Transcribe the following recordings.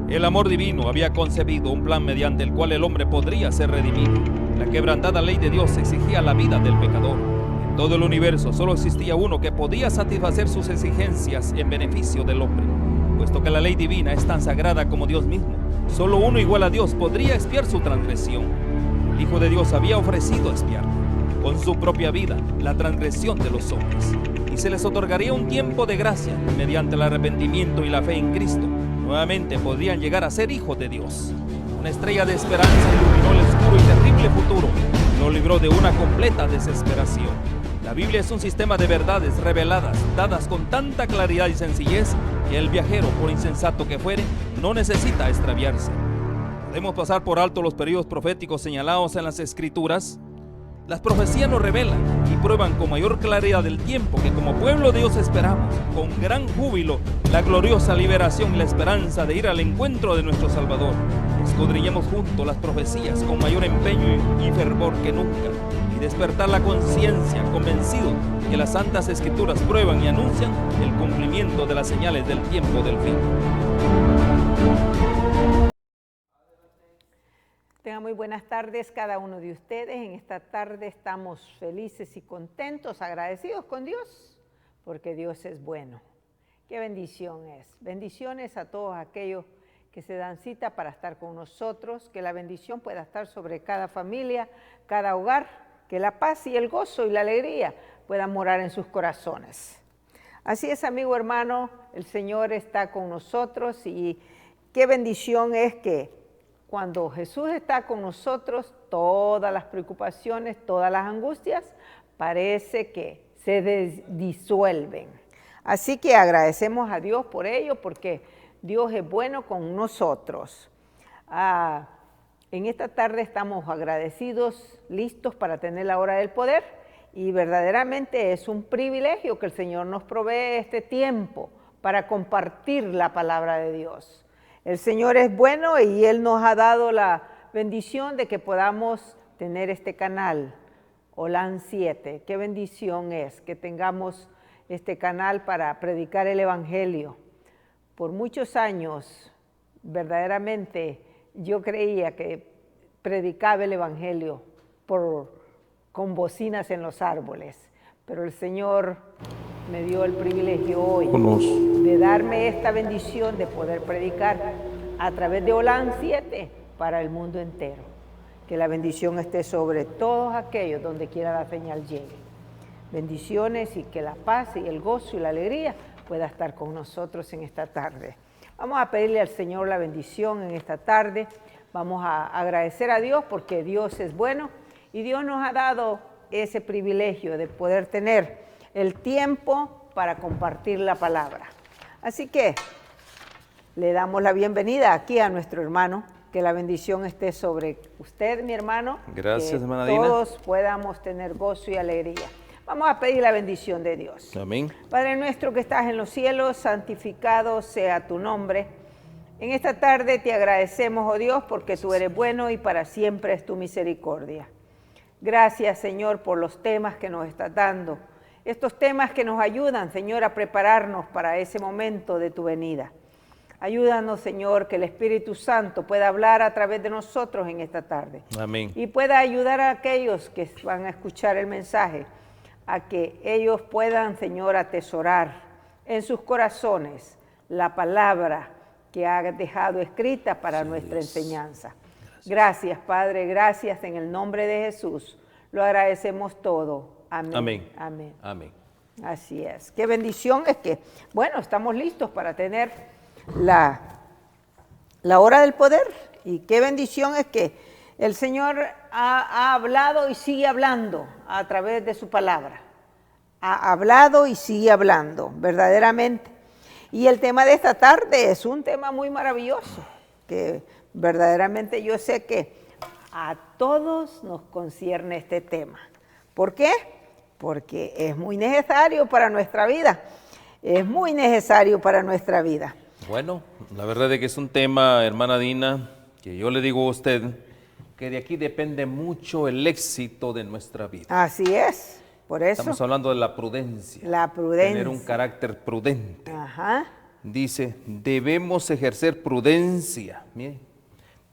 El amor divino había concebido un plan mediante el cual el hombre podría ser redimido. La quebrantada ley de Dios exigía la vida del pecador. En todo el universo solo existía uno que podía satisfacer sus exigencias en beneficio del hombre. Puesto que la ley divina es tan sagrada como Dios mismo, solo uno igual a Dios podría expiar su transgresión. El Hijo de Dios había ofrecido expiar con su propia vida la transgresión de los hombres, y se les otorgaría un tiempo de gracia. Mediante el arrepentimiento y la fe en Cristo, nuevamente podrían llegar a ser hijos de Dios. Una estrella de esperanza iluminó el oscuro y terrible futuro y lo libró de una completa desesperación. La Biblia es un sistema de verdades reveladas, dadas con tanta claridad y sencillez, que el viajero, por insensato que fuere, no necesita extraviarse. Podemos pasar por alto los periodos proféticos señalados en las Escrituras. Las profecías nos revelan y prueban con mayor claridad el tiempo que como pueblo de Dios esperamos, con gran júbilo, la gloriosa liberación y la esperanza de ir al encuentro de nuestro Salvador. Escudriñemos juntos las profecías con mayor empeño y fervor que nunca, y despertar la conciencia convencido que las Santas Escrituras prueban y anuncian el cumplimiento de las señales del tiempo del fin. Tengan muy buenas tardes cada uno de ustedes. En esta tarde estamos felices y contentos, agradecidos con Dios, porque Dios es bueno. Qué bendición es. Bendiciones a todos aquellos que se dan cita para estar con nosotros, que la bendición pueda estar sobre cada familia, cada hogar, que la paz y el gozo y la alegría puedan morar en sus corazones. Así es, amigo hermano, el Señor está con nosotros y qué bendición es que cuando Jesús está con nosotros, todas las preocupaciones, todas las angustias, parece que se disuelven. Así que agradecemos a Dios por ello, porque Dios es bueno con nosotros. En esta tarde estamos agradecidos, listos para tener la hora del poder, y verdaderamente es un privilegio que el Señor nos provee este tiempo para compartir la palabra de Dios. El Señor es bueno y Él nos ha dado la bendición de que podamos tener este canal, Holan 7. Qué bendición es que tengamos este canal para predicar el Evangelio. Por muchos años, verdaderamente, yo creía que predicaba el Evangelio con bocinas en los árboles, pero el Señor me dio el privilegio hoy de darme esta bendición de poder predicar a través de Holan 7 para el mundo entero. Que la bendición esté sobre todos aquellos donde quiera la señal llegue. Bendiciones y que la paz y el gozo y la alegría pueda estar con nosotros en esta tarde. Vamos a pedirle al Señor la bendición en esta tarde. Vamos a agradecer a Dios porque Dios es bueno y Dios nos ha dado ese privilegio de poder tener el tiempo para compartir la palabra. Así que le damos la bienvenida aquí a nuestro hermano, que la bendición esté sobre usted, mi hermano. Gracias, hermana Dina. Dina. Todos podamos tener gozo y alegría. Vamos a pedir la bendición de Dios. Amén. Padre nuestro que estás en los cielos, santificado sea tu nombre. En esta tarde te agradecemos, oh Dios, porque tú eres bueno y para siempre es tu misericordia. Gracias, Señor, por los temas que nos estás dando. Estos temas que nos ayudan, Señor, a prepararnos para ese momento de tu venida. Ayúdanos, Señor, que el Espíritu Santo pueda hablar a través de nosotros en esta tarde. Amén. Y pueda ayudar a aquellos que van a escuchar el mensaje, a que ellos puedan, Señor, atesorar en sus corazones la palabra que ha dejado escrita para nuestra enseñanza. Gracias, Padre, gracias en el nombre de Jesús. Lo agradecemos todo. Amén. Amén. Amén. Amén. Así es. Qué bendición es que, bueno, estamos listos para tener la hora del poder. Y qué bendición es que el Señor ha hablado y sigue hablando a través de su palabra. Ha hablado y sigue hablando, verdaderamente. Y el tema de esta tarde es un tema muy maravilloso, que verdaderamente yo sé que a todos nos concierne este tema. ¿Por qué? Porque es muy necesario para nuestra vida. Es muy necesario para nuestra vida. Bueno, la verdad es que es un tema, hermana Dina, que yo le digo a usted que de aquí depende mucho el éxito de nuestra vida. Así es, por eso. Estamos hablando de la prudencia. La prudencia. Tener un carácter prudente. Ajá. dice, debemos ejercer prudencia, mire,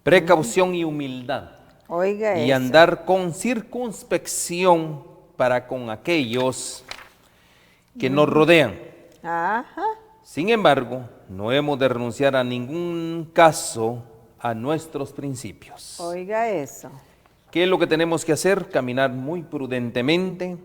precaución y humildad, Oiga y eso. andar con circunspección para con aquellos que nos rodean. Ajá. Sin embargo, no hemos de renunciar a ningún caso a nuestros principios. Oiga eso. ¿Qué es lo que tenemos que hacer? Caminar muy prudentemente.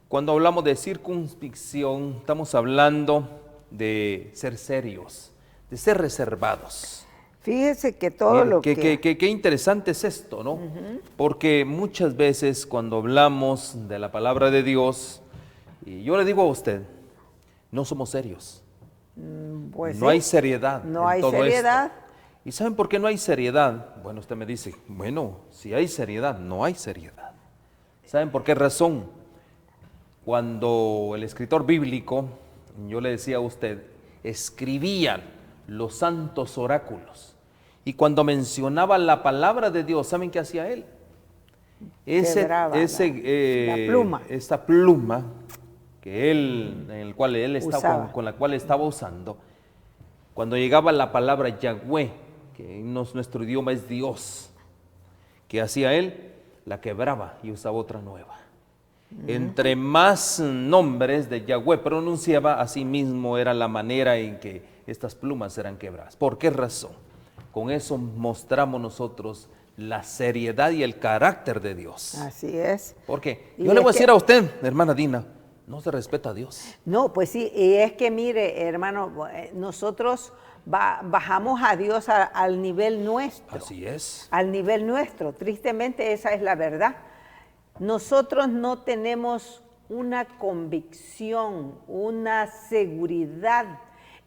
Cuando hablamos de circunspección, estamos hablando de ser serios, de ser reservados. Fíjese que todo Mire, lo qué interesante es esto, ¿no? Porque muchas veces cuando hablamos de la palabra de Dios, y yo le digo a usted, no somos serios. pues No sí, hay seriedad no en hay todo seriedad. esto. ¿Y saben por qué no hay seriedad? Bueno, usted me dice, bueno, si hay seriedad, no hay seriedad. ¿Saben por qué razón? Cuando el escritor bíblico, yo le decía a usted, escribía los santos oráculos, y cuando mencionaba la palabra de Dios, ¿saben qué hacía él? Quebraba la pluma. Esa pluma que él, en el cual él estaba, Usaba. con la cual estaba usando, cuando llegaba la palabra Yahweh, que en nuestro idioma es Dios, ¿qué hacía él? La quebraba y usaba otra nueva. Entre más nombres de Yahweh pronunciaba, así mismo era la manera en que estas plumas eran quebradas. ¿Por qué razón? Con eso mostramos nosotros la seriedad y el carácter de Dios. Así es. Porque Y yo le voy a es decir que- a usted, hermana Dina, no se respeta a Dios. No, pues sí, y es que mire, hermano, nosotros bajamos a Dios al nivel nuestro. Así es. Al nivel nuestro. Tristemente esa es la verdad. Nosotros no tenemos una convicción, una seguridad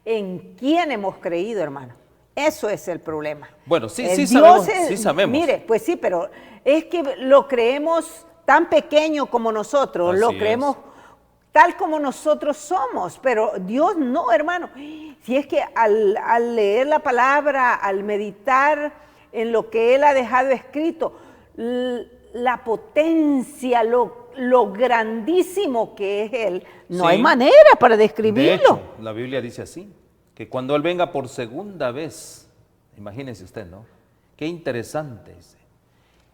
en quién hemos creído, hermano. Eso es el problema. Bueno, sí, El sí Dios sabemos, sí sabemos. Mire, pues sí, pero es que lo creemos tan pequeño como nosotros, lo Así creemos es. tal como nosotros somos, pero Dios no, hermano. Si es que al leer la palabra, al meditar en lo que Él ha dejado escrito, la potencia, lo grandísimo que es Él, no Sí. hay manera para De describirlo. hecho, la Biblia dice así, que cuando Él venga por segunda vez, imagínese usted, ¿no? Qué interesante dice.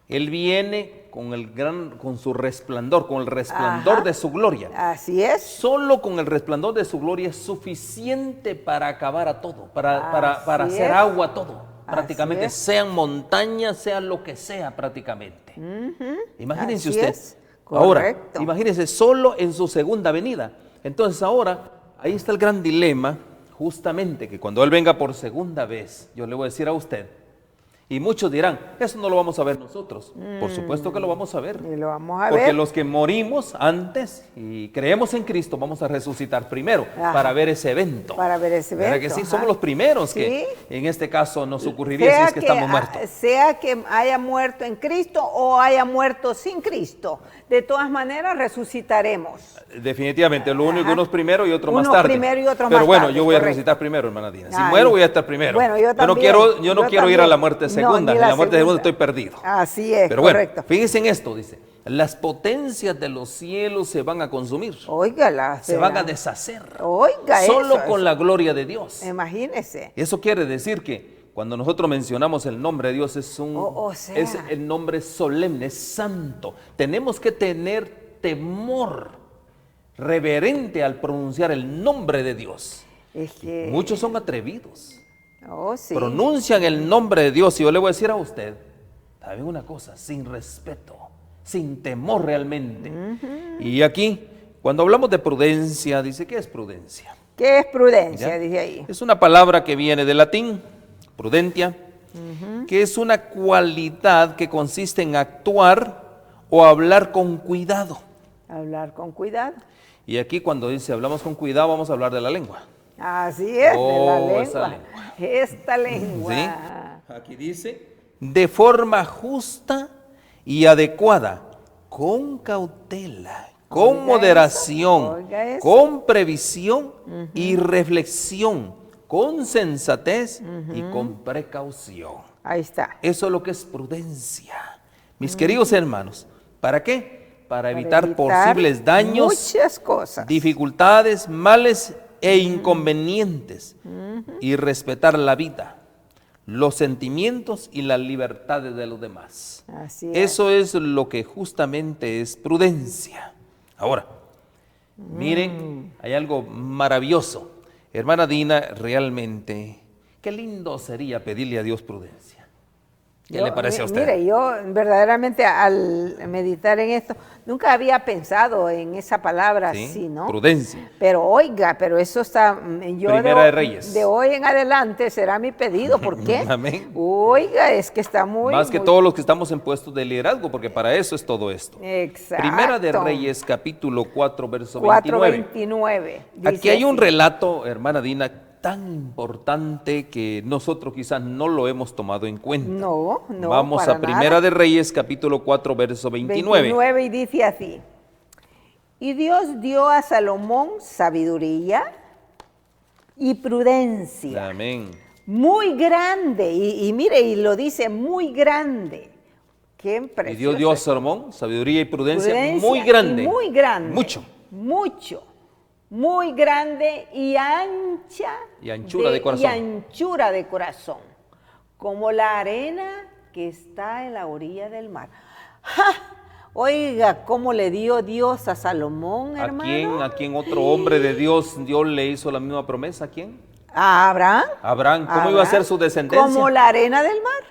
Él viene con su resplandor, con el resplandor Ajá. de su gloria. Así es. Solo con el resplandor de su gloria es suficiente para acabar a todo, para Así hacer es. agua a todo. Así Prácticamente, es. sean montañas, sea lo que sea prácticamente. Imagínense Así usted. es. Ahora, Correcto. imagínense solo en su segunda venida. Entonces ahora, ahí está el gran dilema, justamente que cuando Él venga por segunda vez, yo le voy a decir a usted, y muchos dirán, eso no lo vamos a ver nosotros. Por supuesto que lo vamos a ver. Y lo vamos a Porque ver. los que morimos antes y creemos en Cristo, vamos a resucitar primero Ajá. para ver ese evento. Para ver ese ¿Verdad evento, que sí? ajá. Somos los primeros que Sí. en este caso nos ocurriría si es que estamos muertos. Sea que haya muerto en Cristo o haya muerto sin Cristo, de todas maneras resucitaremos. Definitivamente, lo único, Ajá. unos primero y otros más Unos tarde. primero y otros Pero más bueno, tarde, yo voy a correcto. resucitar primero, hermana Dina. Si Ay. muero, voy a estar primero. Bueno, yo no también, quiero, yo no yo quiero ir a la también. muerte No, segunda. ni en la la muerte segunda segunda. estoy perdido. Así es, Pero bueno, correcto. fíjense en esto, dice, las potencias de los cielos se van a consumir, Óigala. se van a deshacer, Oiga solo eso, con la gloria de Dios. Imagínese. Eso quiere decir que cuando nosotros mencionamos el nombre de Dios es sea. es el nombre solemne, es santo. Tenemos que tener temor reverente al pronunciar el nombre de Dios. Es que... Muchos son atrevidos, Oh, sí. pronuncian el nombre de Dios y yo le voy a decir a usted, ¿saben una cosa? Sin respeto, sin temor realmente. Y aquí, cuando hablamos de prudencia, dice, ¿qué es prudencia? ¿Qué es prudencia? ¿Ya? Dice ahí. Es una palabra que viene del latín, prudentia, que es una cualidad que consiste en actuar o hablar con cuidado. Hablar con cuidado. Y aquí cuando dice hablamos con cuidado, vamos a hablar de la lengua. Así es, de la Oh, esa lengua. lengua. Esta lengua. ¿Sí? Aquí dice, de forma justa y adecuada, con cautela, con Oiga moderación, eso, oiga eso. con previsión y reflexión, con sensatez y con precaución. Ahí está. Eso es lo que es prudencia. Mis queridos hermanos, ¿para qué? Para evitar posibles daños, muchas cosas. dificultades, males e inconvenientes y respetar la vida, los sentimientos y las libertades de los demás. Así es. Eso es lo que justamente es prudencia. Ahora, miren, hay algo maravilloso. Hermana Dina, realmente, qué lindo sería pedirle a Dios prudencia. ¿Qué le parece a usted? Mire, yo verdaderamente al meditar en esto, nunca había pensado en esa palabra Sí, así, ¿no? prudencia. Pero oiga, pero eso está, Primera de Reyes. de hoy en adelante será mi pedido, ¿por qué? Amén. Oiga, es que está Más que muy- todos los que estamos en puestos de liderazgo, porque para eso es todo esto. Exacto. Primera de Reyes, capítulo 4, verso 4:29. 29. Aquí dice hay un así. relato, hermana Dina, tan importante que nosotros quizás no lo hemos tomado en cuenta. No, Vamos para a Primera nada. de Reyes, capítulo 4, verso 29. 29 y dice así. Y Dios dio a Salomón sabiduría y prudencia Amén. muy grande. Y mire, y lo dice muy grande. Qué precioso. Y Dios dio a Salomón sabiduría y prudencia, Prudencia muy grande. y muy grande. Mucho. Mucho. Muy grande y ancha. Y anchura de corazón. Y anchura de corazón. Como la arena que está en la orilla del mar. ¡Ja! Oiga, cómo le dio Dios a Salomón, hermano. ¿A quién otro hombre de Dios le hizo la misma promesa? ¿A quién? A Abraham. Abraham. ¿Cómo iba a ser su descendencia? Como la arena del mar.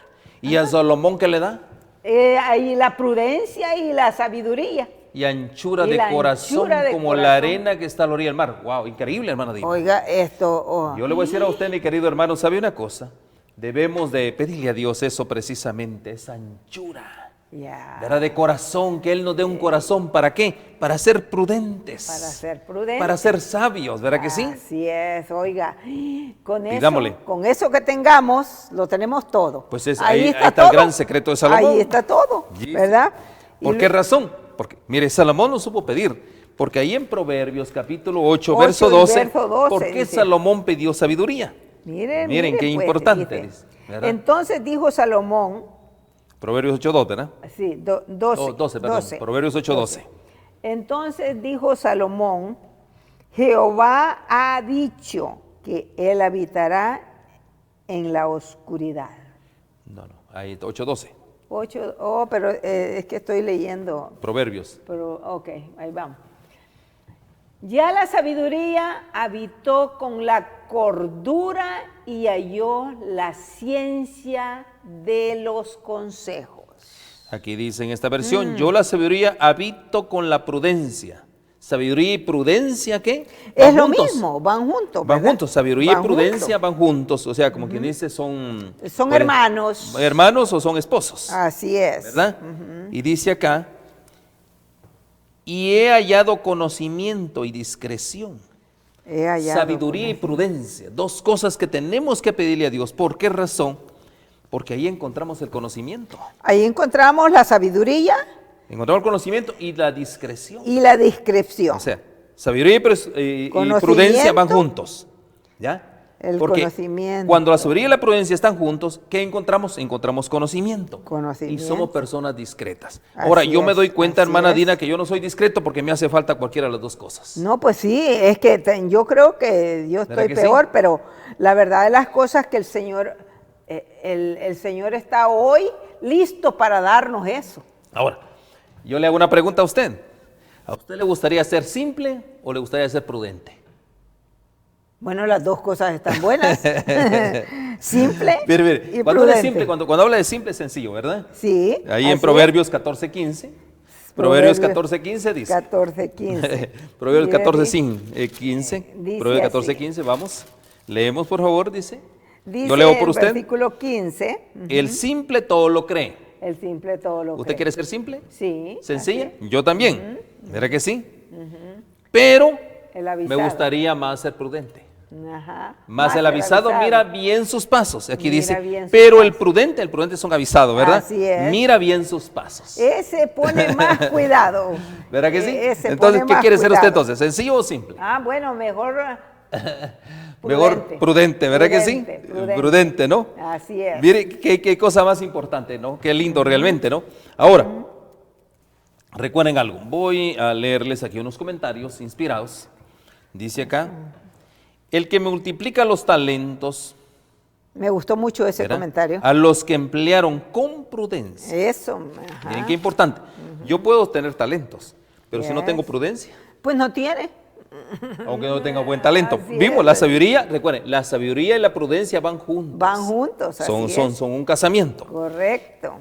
¿Y a Salomón qué le da? Ahí la prudencia y la sabiduría. Y anchura Y de la corazón anchura de como corazón. la arena que está a la orilla del mar. Wow, increíble, hermana Dina. Oiga, esto. Oh. Yo le voy a decir a usted, mi querido hermano, ¿sabe una cosa? Debemos de pedirle a Dios eso precisamente, esa anchura, Ya. ¿verdad? De corazón, que Él nos dé un corazón, ¿para qué? Para ser prudentes. Para ser prudentes. Para ser sabios, ¿verdad que sí? Así es, oiga. Pidámosle. Con eso que tengamos, lo tenemos todo. Pues ahí está el gran secreto de Salomón. Ahí está todo, Sí. ¿verdad? ¿Por qué razón? Porque, mire, Salomón no supo pedir, porque ahí en Proverbios capítulo 8, 8 verso y 12, verso 12 ¿por qué dice. Salomón pidió sabiduría? Miren qué importante, dice. dice, ¿verdad? Entonces dijo Salomón, Proverbios 8, 2, ¿verdad? sí, 12. Oh, 12, perdón, Proverbios 8, 12. Entonces dijo Salomón, Jehová ha dicho que él habitará en la oscuridad. No, ahí 8, 12. 8, pero es que estoy leyendo. Proverbios. Pero, ok, ahí vamos. Ya la sabiduría habitó con la cordura y halló la ciencia de los consejos. Aquí dice en esta versión, yo la sabiduría habito con la prudencia. Sabiduría y prudencia, ¿qué? Es Van lo juntos. mismo, van juntos. Van ¿verdad? juntos, sabiduría Van y prudencia juntos. van juntos. O sea, como quien dice, son... Son hermanos. Hermanos o son esposos. Así es. ¿Verdad? Y dice acá, y he hallado conocimiento y discreción. He hallado Sabiduría y prudencia, dos cosas que tenemos que pedirle a Dios. ¿Por qué razón? Porque ahí encontramos el conocimiento. Ahí encontramos la sabiduría Encontramos el conocimiento y la discreción. y la discreción. O sea, sabiduría y Conocimiento, prudencia van juntos. ¿Ya? el Porque conocimiento. cuando la sabiduría y la prudencia están juntos, ¿qué encontramos? Encontramos conocimiento. Conocimiento. Y somos personas discretas. Ahora, Así yo me es, doy cuenta, así hermana es. Dina, que yo no soy discreto porque me hace falta cualquiera de las dos cosas. No, pues sí, es que yo creo que yo ¿Verdad estoy que peor, sí? pero la verdad de las cosas que el Señor, el Señor está hoy listo para darnos eso. Ahora, yo le hago una pregunta a usted. ¿A usted le gustaría ser simple o le gustaría ser prudente? Bueno, las dos cosas están buenas. Simple Mire, y cuando habla de prudente. simple, cuando habla de simple es sencillo, ¿verdad? Sí. Ahí así en es. Proverbios 14:15. Proverbios 14:15 dice. 14:15. Proverbios Mire, 14:15. dice Proverbios así. 14:15, vamos. Leemos, por favor, dice. Dice Yo leo por el usted. versículo 15. El simple todo lo cree. El simple todo lo ¿Usted cree. quiere ser simple? Sí. ¿Sencilla? así Yo también. ¿Verdad que sí? Pero El me avisado. gustaría más ser prudente. Ajá. Más el avisado mira bien sus pasos. Aquí Mira dice, bien sus pero el pasos. prudente son avisados, ¿verdad? Así es. Mira bien sus pasos. Ese pone más cuidado. ¿Verdad que sí? Ese Entonces, pone ¿qué más quiere ser usted cuidado. entonces? ¿Sencillo o simple? Ah, bueno, mejor Mejor prudente, ¿verdad que sí? Prudente. Prudente, ¿no? Así es. Mire, qué cosa más importante, ¿no? Qué lindo realmente, ¿no? Ahora, recuerden algo. Voy a leerles aquí unos comentarios inspirados. Dice acá, El que multiplica los talentos, Me gustó mucho ese ¿verdad?, comentario. a los que emplearon con prudencia. Eso. Ajá. Miren qué importante. Yo puedo tener talentos, pero si no tengo Yes. prudencia, Pues no tiene. aunque no tenga buen talento. Así Vimos, es. la sabiduría, recuerden, la sabiduría y la prudencia van juntos. Van juntos. Son, así son, es. son un casamiento. Correcto.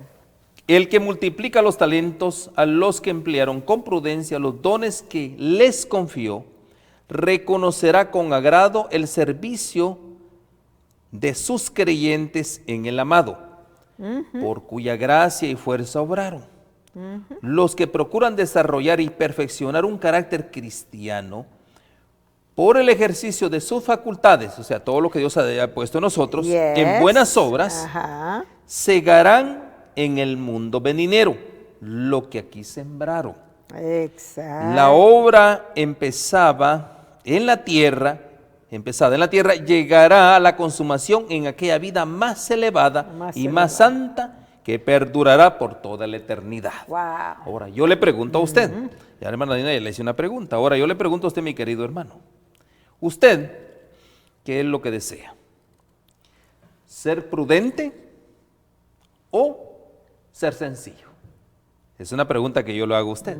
El que multiplica los talentos a los que emplearon con prudencia los dones que les confió, reconocerá con agrado el servicio de sus creyentes en el amado, por cuya gracia y fuerza obraron. Los que procuran desarrollar y perfeccionar un carácter cristiano por el ejercicio de sus facultades, o sea, todo lo que Dios ha puesto en nosotros, Yes. en buenas obras, Ajá. segarán en el mundo venidero lo que aquí sembraron. Exacto. La obra empezada en la tierra, llegará a la consumación en aquella vida más elevada Más y más santa que perdurará por toda la eternidad. Wow. Ahora, yo le pregunto a usted, ya la hermana Dina ya le hice una pregunta, ahora yo le pregunto a usted, mi querido hermano, ¿usted qué es lo que desea? ¿Ser prudente o ser sencillo? Es una pregunta que yo le hago a usted.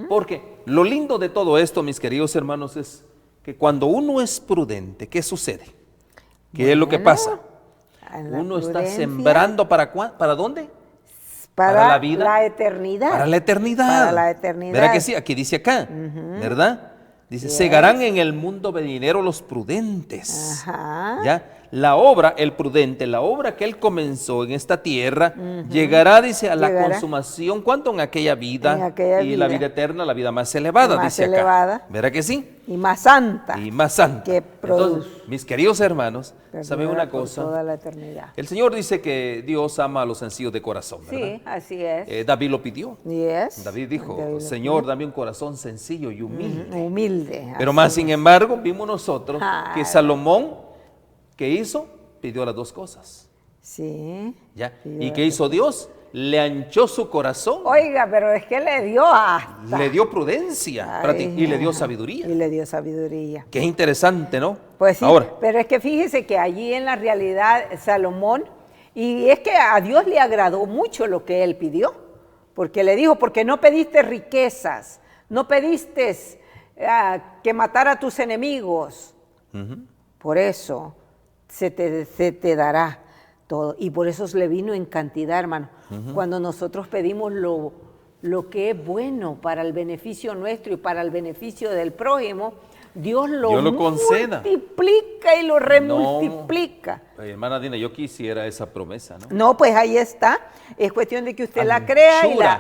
Porque lo lindo de todo esto, mis queridos hermanos, es que cuando uno es prudente, ¿qué sucede? ¿Qué es lo que Bueno, pasa? en la Uno está prudencia, sembrando ¿para dónde? para la vida, la eternidad. Para la eternidad. Para la eternidad. ¿Verdad que sí? Aquí dice acá, ¿verdad? Dice, Yes. segarán en el mundo venidero los prudentes. Ajá. ¿Ya? La obra, el prudente, la obra que él comenzó en esta tierra, llegará, dice, a la Llegará. consumación, ¿cuánto? En aquella vida, En aquella y la vida. vida eterna, la vida más elevada, Más dice elevada. acá. ¿Verdad que sí? Y más santa. Y más santa. Que Entonces, mis queridos hermanos, ¿saben perdurará una por cosa? toda la eternidad. El Señor dice que Dios ama a los sencillos de corazón, ¿verdad? Sí, así es. David lo pidió. Yes. David dijo, David lo Señor, pidió. dame un corazón sencillo y humilde. Humilde. Pero así más es. sin embargo, vimos nosotros que Ay. Salomón, ¿qué hizo? Pidió las dos cosas. Sí. ¿Ya? Pidió ¿Y las qué dos hizo Dios? Le anchó su corazón, Oiga, pero es que le dio hasta. le dio prudencia Ay, y le dio ajá. sabiduría. Y le dio sabiduría. Qué interesante, ¿no? Pues sí, Ahora, pero es que fíjese que allí en la realidad Salomón, y es que a Dios le agradó mucho lo que él pidió, porque le dijo, porque no pediste riquezas, no pediste que matara a tus enemigos, por eso se te dará todo, y por eso le vino en cantidad, hermano. Cuando nosotros pedimos lo que es bueno para el beneficio nuestro y para el beneficio del prójimo, Dios lo conceda. multiplica y lo remultiplica. hermana Dina, yo quisiera esa promesa, ¿no? No, pues ahí está. Es cuestión de que usted la crea y la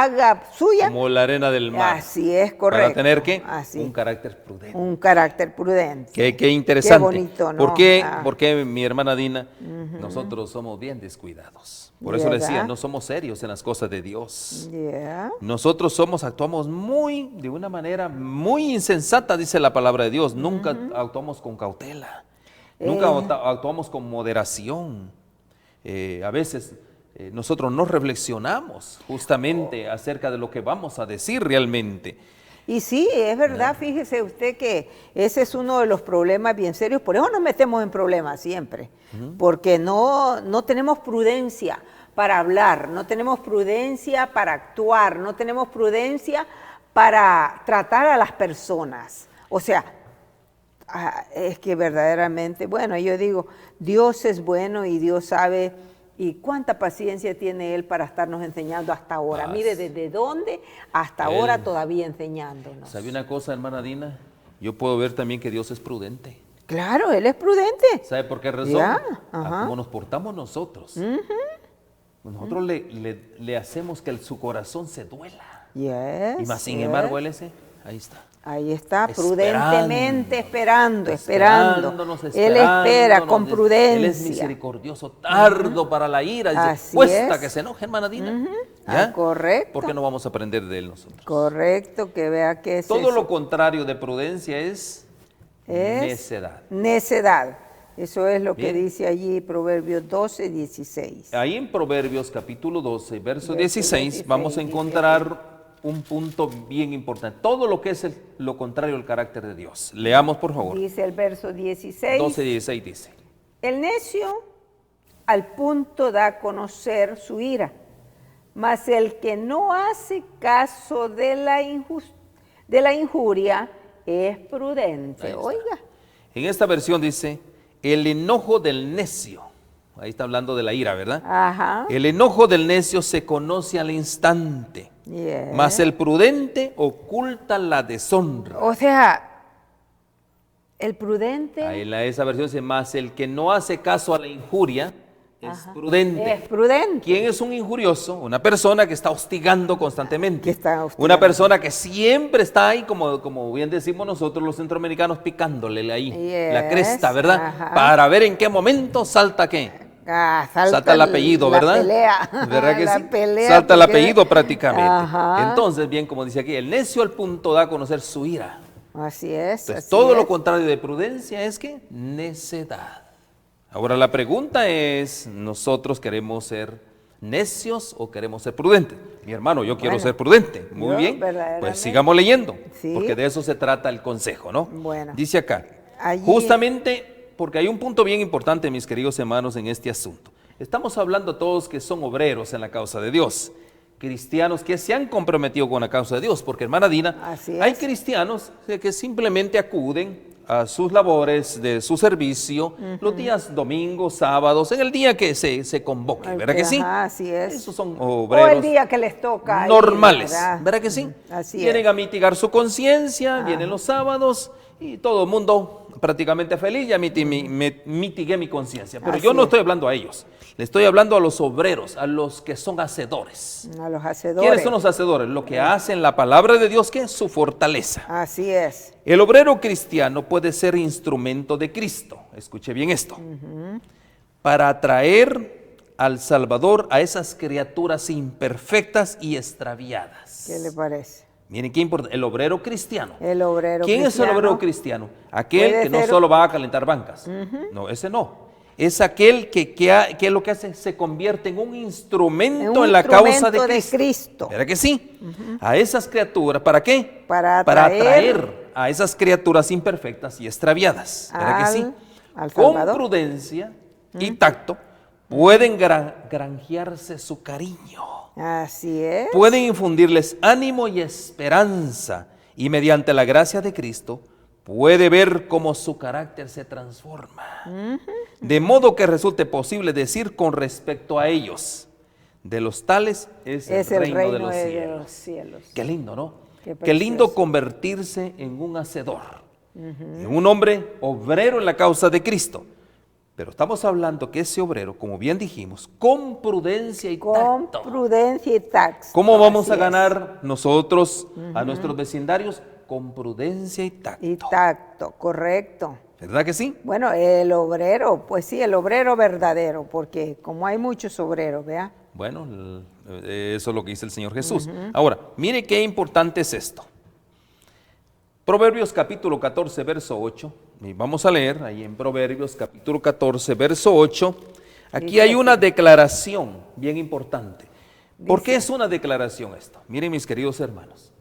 haga suya. Como la arena del mar. Así es, correcto. Para tener, ¿qué? Así. Un carácter prudente. Un carácter prudente. Qué interesante. Qué bonito, ¿no? ¿Por qué, Ah. porque mi hermana Dina, nosotros somos bien descuidados? Por eso le decía, ¿Verdad? no somos serios en las cosas de Dios. Yeah. Nosotros actuamos de una manera muy insensata, dice la palabra de Dios. Nunca actuamos con cautela. Nunca actuamos con moderación. A veces nosotros no reflexionamos justamente acerca de lo que vamos a decir realmente. Y sí, es verdad, fíjese usted que ese es uno de los problemas bien serios, por eso nos metemos en problemas siempre, porque no tenemos prudencia para hablar, no tenemos prudencia para actuar, no tenemos prudencia para tratar a las personas. O sea, es que verdaderamente, bueno, yo digo, Dios es bueno y Dios sabe. Y cuánta paciencia tiene Él para estarnos enseñando hasta ahora. Mire, desde dónde hasta ahora todavía enseñándonos. ¿Sabe una cosa, hermana Dina? Yo puedo ver también que Dios es prudente. Claro, Él es prudente. ¿Sabe por qué razón? Ya, A ajá. cómo nos portamos nosotros. Nosotros le hacemos que su corazón se duela. Yes, Y más sin yes. embargo, ahí está. Ahí está, Esperando. prudentemente esperando. Esperándonos, Él espera con Él es prudencia. misericordioso, tardo para la ira. Dice, Así cuesta es. que se enoje, hermana Dina. Correcto. ¿Por qué no vamos a aprender de él nosotros? Correcto, que vea que es Todo eso. lo contrario de prudencia es Es necedad. necedad. Eso es lo que Bien. dice allí Proverbios 12, 16. Ahí en Proverbios capítulo 12, verso Verso 16, vamos a 16, encontrar un punto bien importante. Todo lo que es lo contrario al carácter de Dios. Leamos, por favor. Dice el verso 16. 12:16 dice. El necio al punto da a conocer su ira, mas el que no hace caso de la injuria es prudente. Oiga. En esta versión dice, el enojo del necio. Ahí está hablando de la ira, ¿verdad? Ajá. El enojo del necio se conoce al instante, Yes. mas el prudente oculta la deshonra. O sea, el prudente Ahí esa versión dice, mas el que no hace caso a la injuria es prudente. es prudente. ¿Quién es un injurioso? Una persona que está hostigando constantemente. Que está hostigando. Una persona que siempre está ahí, como bien decimos nosotros los centroamericanos, picándole ahí la cresta, ¿verdad? Ajá. Para ver en qué momento salta qué. Salta el apellido, ¿verdad? Pelea. ¿Verdad que La sí? pelea Salta el porque- apellido prácticamente. Ajá. Entonces, bien, como dice aquí, el necio al punto da a conocer su ira. Así es. Entonces, así todo lo es. contrario de prudencia es que necedad. Ahora la pregunta es, ¿nosotros queremos ser necios o queremos ser prudentes? Mi hermano, yo quiero Bueno, ser prudente. Muy yo bien, verdaderamente- pues sigamos leyendo, Sí. porque de eso se trata el consejo, ¿no? Bueno. Dice acá, Allí- justamente porque hay un punto bien importante, mis queridos hermanos, en este asunto. Estamos hablando todos que son obreros en la causa de Dios, cristianos que se han comprometido con la causa de Dios, porque hermana Dina, Así hay es. cristianos que simplemente acuden a sus labores de su servicio los días domingos, sábados, en el día que se convoque, ¿verdad que sí? Ajá, así es. Esos son O obreros el día que les toca. normales, ir, ¿verdad que sí? Así Vienen es. a mitigar su conciencia, vienen los sábados y todo el mundo prácticamente feliz, ya mitigué mi conciencia. Pero Así yo no es. estoy hablando a ellos, le estoy hablando a los obreros, a los que son hacedores. A los hacedores. ¿Quiénes son los hacedores? Lo que hacen la palabra de Dios, que es su fortaleza. Así es. El obrero cristiano puede ser instrumento de Cristo, escuche bien esto, para atraer al Salvador a esas criaturas imperfectas y extraviadas. ¿Qué le parece? Miren qué importante, el obrero cristiano. El obrero ¿Quién es el cristiano obrero cristiano? Aquel puede que no ser- solo va a calentar bancas. No, ese no. Es aquel que es lo que hace, se convierte en un instrumento Un en la causa instrumento de de Cristo. Cristo. ¿Verdad que sí? A esas criaturas, ¿para qué? Para atraer a esas criaturas imperfectas y extraviadas. ¿Verdad que sí? al Con Salvador. prudencia y tacto pueden granjearse su cariño. Así es. Pueden infundirles ánimo y esperanza, y mediante la gracia de Cristo puede ver cómo su carácter se transforma. De modo que resulte posible decir con respecto a ellos, de los tales es el reino de los cielos. cielos. Qué lindo, ¿no? Qué Qué lindo precioso. convertirse en un hacedor, en un hombre obrero en la causa de Cristo. Pero estamos hablando que ese obrero, como bien dijimos, con prudencia y Con tacto. prudencia y tacto. ¿Cómo vamos Así a es. ganar nosotros a nuestros vecindarios? Con prudencia y tacto. Y tacto, correcto. ¿Verdad que sí? Bueno, el obrero, pues sí, el obrero verdadero, porque como hay muchos obreros, ¿vea? Bueno, eso es lo que dice el Señor Jesús. Ahora, mire qué importante es esto. Proverbios capítulo 14, verso 8. Y vamos a leer ahí en Proverbios capítulo 14, verso 8. Aquí Dice hay así. una declaración bien importante. ¿Por qué es una declaración esto? Miren, mis queridos hermanos,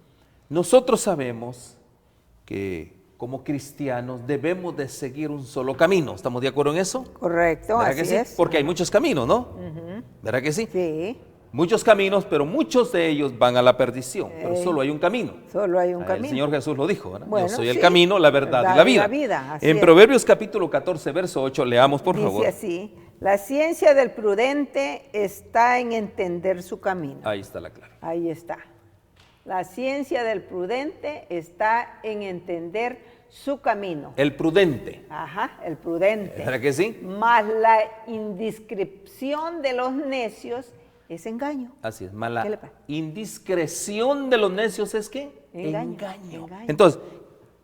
nosotros sabemos que como cristianos debemos de seguir un solo camino. ¿Estamos de acuerdo en eso? Correcto, ¿Verdad así que sí? es. Porque hay muchos caminos, ¿no? ¿Verdad que sí? Sí, Muchos caminos, pero muchos de ellos van a la perdición, pero solo hay un camino. solo hay un El camino. Señor Jesús lo dijo, ¿verdad? Bueno, Yo soy el sí, camino, la verdad y la vida. así En es. Proverbios capítulo 14, verso 8, leamos por Dice favor. así, la ciencia del prudente está en entender su camino. Ahí está la clave. Ahí está. La ciencia del prudente está en entender su camino. El prudente, Ajá, el prudente. ¿verdad que sí? Más la indiscreción de los necios es engaño. Así es, ¿Qué mala le pasa? indiscreción de los necios es ¿qué? Engaño. Entonces,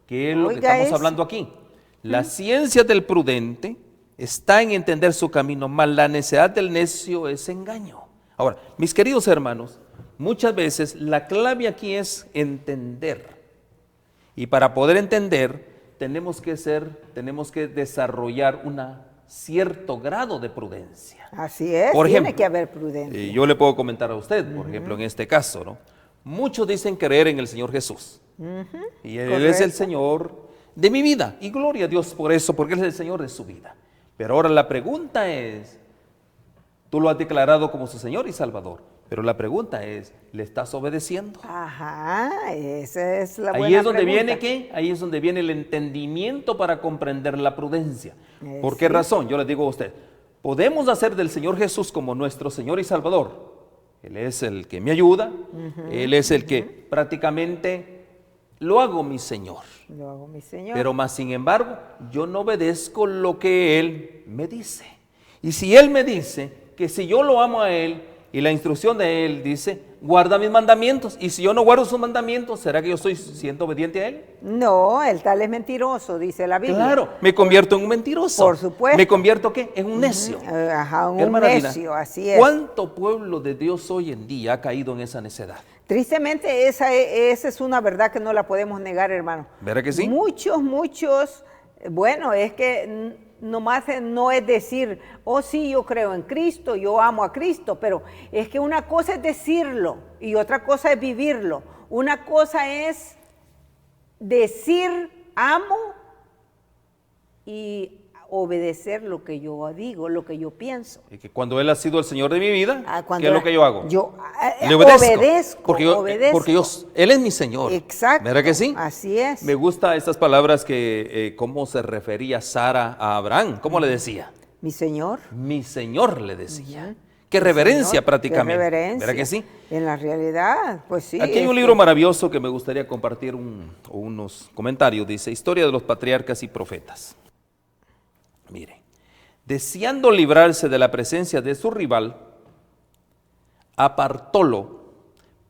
¿qué es lo que Oiga estamos eso. hablando aquí? La ciencia del prudente está en entender su camino, mas la necedad del necio es engaño. Ahora, mis queridos hermanos, muchas veces la clave aquí es entender. Y para poder entender, tenemos que desarrollar un cierto grado de prudencia. Así es, Por tiene ejemplo, que haber prudencia. Yo le puedo comentar a usted, por ejemplo, en este caso, ¿no? Muchos dicen creer en el Señor Jesús. Y Él es correcto. el Señor de mi vida. Y gloria a Dios por eso, porque Él es el Señor de su vida. Pero ahora la pregunta es, tú lo has declarado como su Señor y Salvador, pero la pregunta es, ¿le estás obedeciendo? Ajá, esa es la buena Ahí es donde pregunta. viene ¿qué? Ahí es donde viene el entendimiento para comprender la prudencia. ¿Por qué Sí. razón? Yo les digo a usted, podemos hacer del Señor Jesús como nuestro Señor y Salvador. Él es el que me ayuda, Él es el que prácticamente lo hago mi Señor. Lo hago mi Señor. Pero más sin embargo, yo no obedezco lo que Él me dice. Y si Él me dice que si yo lo amo a Él y la instrucción de Él dice, guarda mis mandamientos, y si yo no guardo sus mandamientos, ¿será que yo estoy siendo obediente a Él? No, el tal es mentiroso, dice la Biblia. Claro, me convierto en un mentiroso. Por supuesto. ¿Me convierto qué? En un necio. Ajá, un Hermana Dina, necio, así es. ¿cuánto pueblo de Dios hoy en día ha caído en esa necedad? Tristemente, esa es una verdad que no la podemos negar, hermano. ¿Verdad que sí? Muchos, bueno, es que nomás no es decir, oh sí, yo creo en Cristo, yo amo a Cristo, pero es que una cosa es decirlo y otra cosa es vivirlo. Una cosa es decir amo y obedecer lo que yo digo, lo que yo pienso. Y que cuando Él ha sido el Señor de mi vida, Cuando ¿qué es lo que yo hago? Yo Le obedezco. obedezco, Porque Él es mi Señor. Exacto. ¿Verdad que sí? Así es. Me gusta estas palabras que, cómo se refería Sara a Abraham. ¿Cómo le decía? Mi Señor. Mi Señor le decía. Qué Mi reverencia Señor, prácticamente. qué reverencia. ¿Verdad que sí? En la realidad, pues sí. Aquí hay un libro maravilloso que me gustaría compartir unos comentarios. Dice, Historia de los patriarcas y profetas. Mire, deseando librarse de la presencia de su rival, apartólo,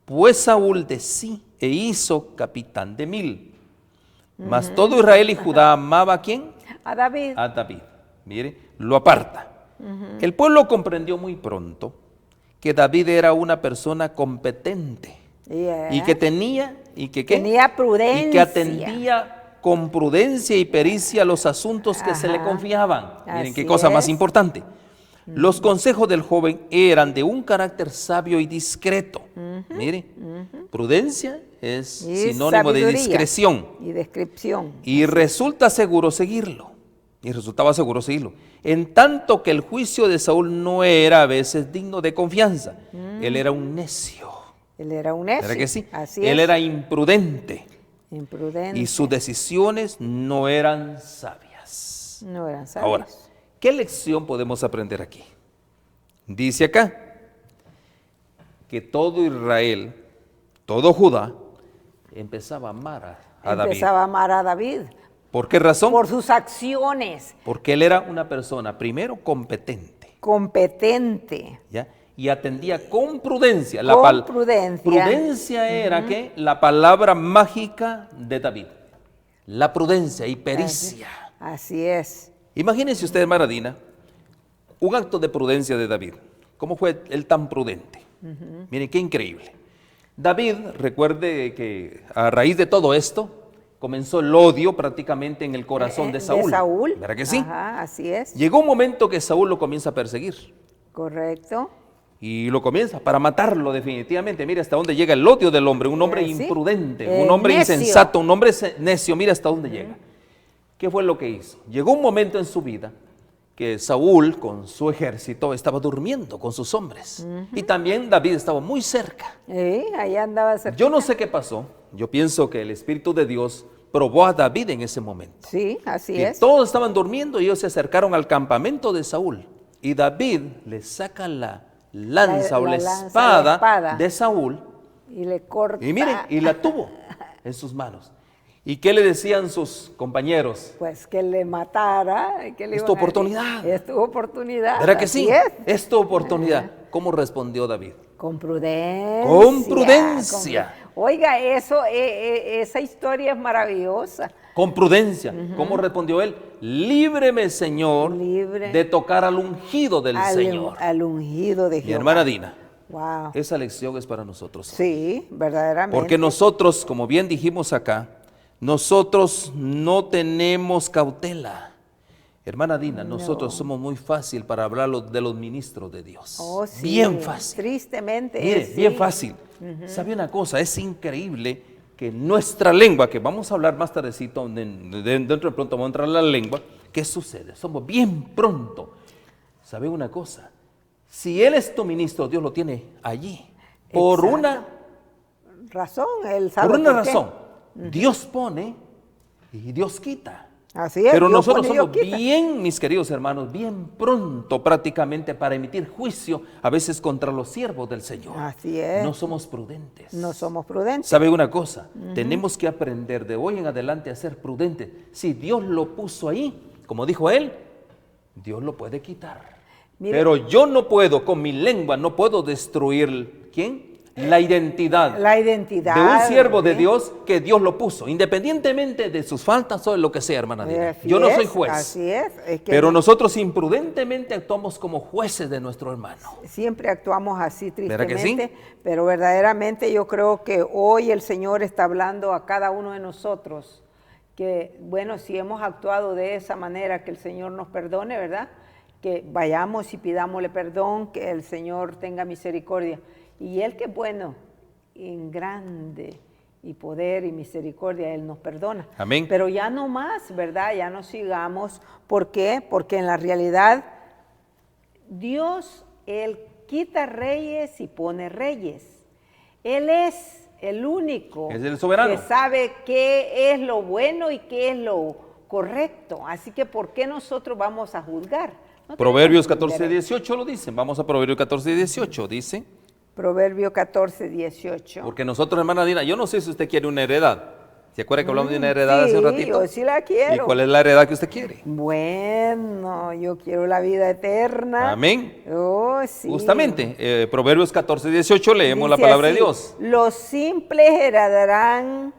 pues Saúl de sí e hizo capitán de 1000. Mas todo Israel y Judá amaba ¿a quién? A David. A David. Mire, lo aparta. El pueblo comprendió muy pronto que David era una persona competente y que tenía ¿qué? Tenía prudencia. Y que atendía con prudencia y pericia los asuntos que se le confiaban. Miren Así qué cosa más es. importante. Los consejos del joven eran de un carácter sabio y discreto. Mire, prudencia es Y sinónimo de sabiduría. discreción. Y descripción. Y resulta seguro seguirlo. Y resultaba seguro seguirlo. En tanto que el juicio de Saúl no era a veces digno de confianza. Él era un necio. Él era un necio. ¿Verdad que sí? Así Él es. era imprudente. Imprudente. Y sus decisiones no eran sabias. No eran sabios. Ahora, ¿qué lección podemos aprender aquí? Dice acá que todo Israel, todo Judá, empezaba a amar a David. Empezaba a amar a David. ¿Por qué razón? Por sus acciones. Porque él era una persona, primero, competente, Competente. ¿ya? Y atendía con prudencia. Con prudencia. Prudencia era ¿qué? La palabra mágica de David. La prudencia y pericia. Así es. Imagínense usted, hermana Dina, un acto de prudencia de David. ¿Cómo fue él tan prudente? Miren, qué increíble. David, recuerde que a raíz de todo esto, comenzó el odio prácticamente en el corazón de Saúl. De Saúl. ¿Verdad que sí? Ajá, así es. Llegó un momento que Saúl lo comienza a perseguir. Correcto. Y lo comienza para matarlo definitivamente. Mira hasta dónde llega el odio del hombre. Un hombre Sí. imprudente, un hombre Necio. insensato, un hombre necio. Mira hasta dónde llega. ¿Qué fue lo que hizo? Llegó un momento en su vida que Saúl con su ejército estaba durmiendo con sus hombres. Y también David estaba muy cerca. Ahí andaba cerca. Yo no sé qué pasó. Yo pienso que el Espíritu de Dios probó a David en ese momento. Sí, así Que es. todos estaban durmiendo y ellos se acercaron al campamento de Saúl. Y David le saca la lanza o la espada de Saúl. Y le corta. Y miren, y la tuvo en sus manos. ¿Y qué le decían sus compañeros? Pues que le matara. Que le Es iban tu a decir. oportunidad. Es tu oportunidad. ¿Verdad que así sí? Es. tu oportunidad. ¿Cómo respondió David? Con prudencia. Con prudencia. Oiga, esa historia es maravillosa. Con prudencia. ¿Cómo respondió él? Líbreme, Señor, Libre. de tocar al ungido del Señor. Al ungido de Mi Jehová. hermana Dina, Wow. esa lección es para nosotros. Sí, verdaderamente. Porque nosotros, como bien dijimos acá, nosotros no tenemos cautela. Hermana Dina, No. nosotros somos muy fácil para hablar de los ministros de Dios. Oh, sí, bien fácil. Tristemente Mire, es, bien sí. fácil. ¿Sabe una cosa? Es increíble que nuestra lengua, que vamos a hablar más tardecito, dentro de pronto vamos a entrar a la lengua, ¿qué sucede? Somos bien pronto. ¿Sabe una cosa? Si Él es tu ministro, Dios lo tiene allí. Por Exacto. una Razón, él sabe Por una por qué. razón, Dios pone y Dios quita. Así es. Pero Dios nosotros pone y Dios somos quita. bien, mis queridos hermanos, bien pronto prácticamente para emitir juicio, a veces contra los siervos del Señor. Así es. No somos prudentes. No somos prudentes. ¿Sabe una cosa? Tenemos que aprender de hoy en adelante a ser prudentes. Si Dios lo puso ahí, como dijo él, Dios lo puede quitar. Mire. Pero yo no puedo, con mi lengua, no puedo destruir, ¿quién? La identidad. La identidad. De un siervo de ¿eh? Dios que Dios lo puso, independientemente de sus faltas o de lo que sea, hermana Dina. Así Yo no es, soy juez. Así es. Es que Pero nosotros imprudentemente actuamos como jueces de nuestro hermano. siempre actuamos así ¿Verdad que sí? tristemente, pero verdaderamente yo creo que hoy el Señor está hablando a cada uno de nosotros que, bueno, si hemos actuado de esa manera, que el Señor nos perdone, ¿verdad? Que vayamos y pidámosle perdón, que el Señor tenga misericordia. Y Él que es bueno, en grande y poder y misericordia, Él nos perdona. Amén. Pero ya no más, ¿verdad? Ya no sigamos. ¿Por qué? Porque en la realidad Dios, Él quita reyes y pone reyes. Él es el único Es el soberano. que sabe qué es lo bueno y qué es lo correcto. Así que ¿por qué nosotros vamos a juzgar? No Proverbios tenemos 14, derecho. 18 lo dicen. Vamos a Proverbios 14, 18, dice. Proverbio 14, 18. Porque nosotros, hermana Dina, yo no sé si usted quiere una heredad. ¿Se acuerda que hablamos de una heredad hace un ratito? Yo sí la quiero. ¿Y cuál es la heredad que usted quiere? Bueno, yo quiero la vida eterna. Amén. Oh, sí. Justamente, Proverbios 14, 18, leemos la Dice palabra de así, Dios. Los simples heredarán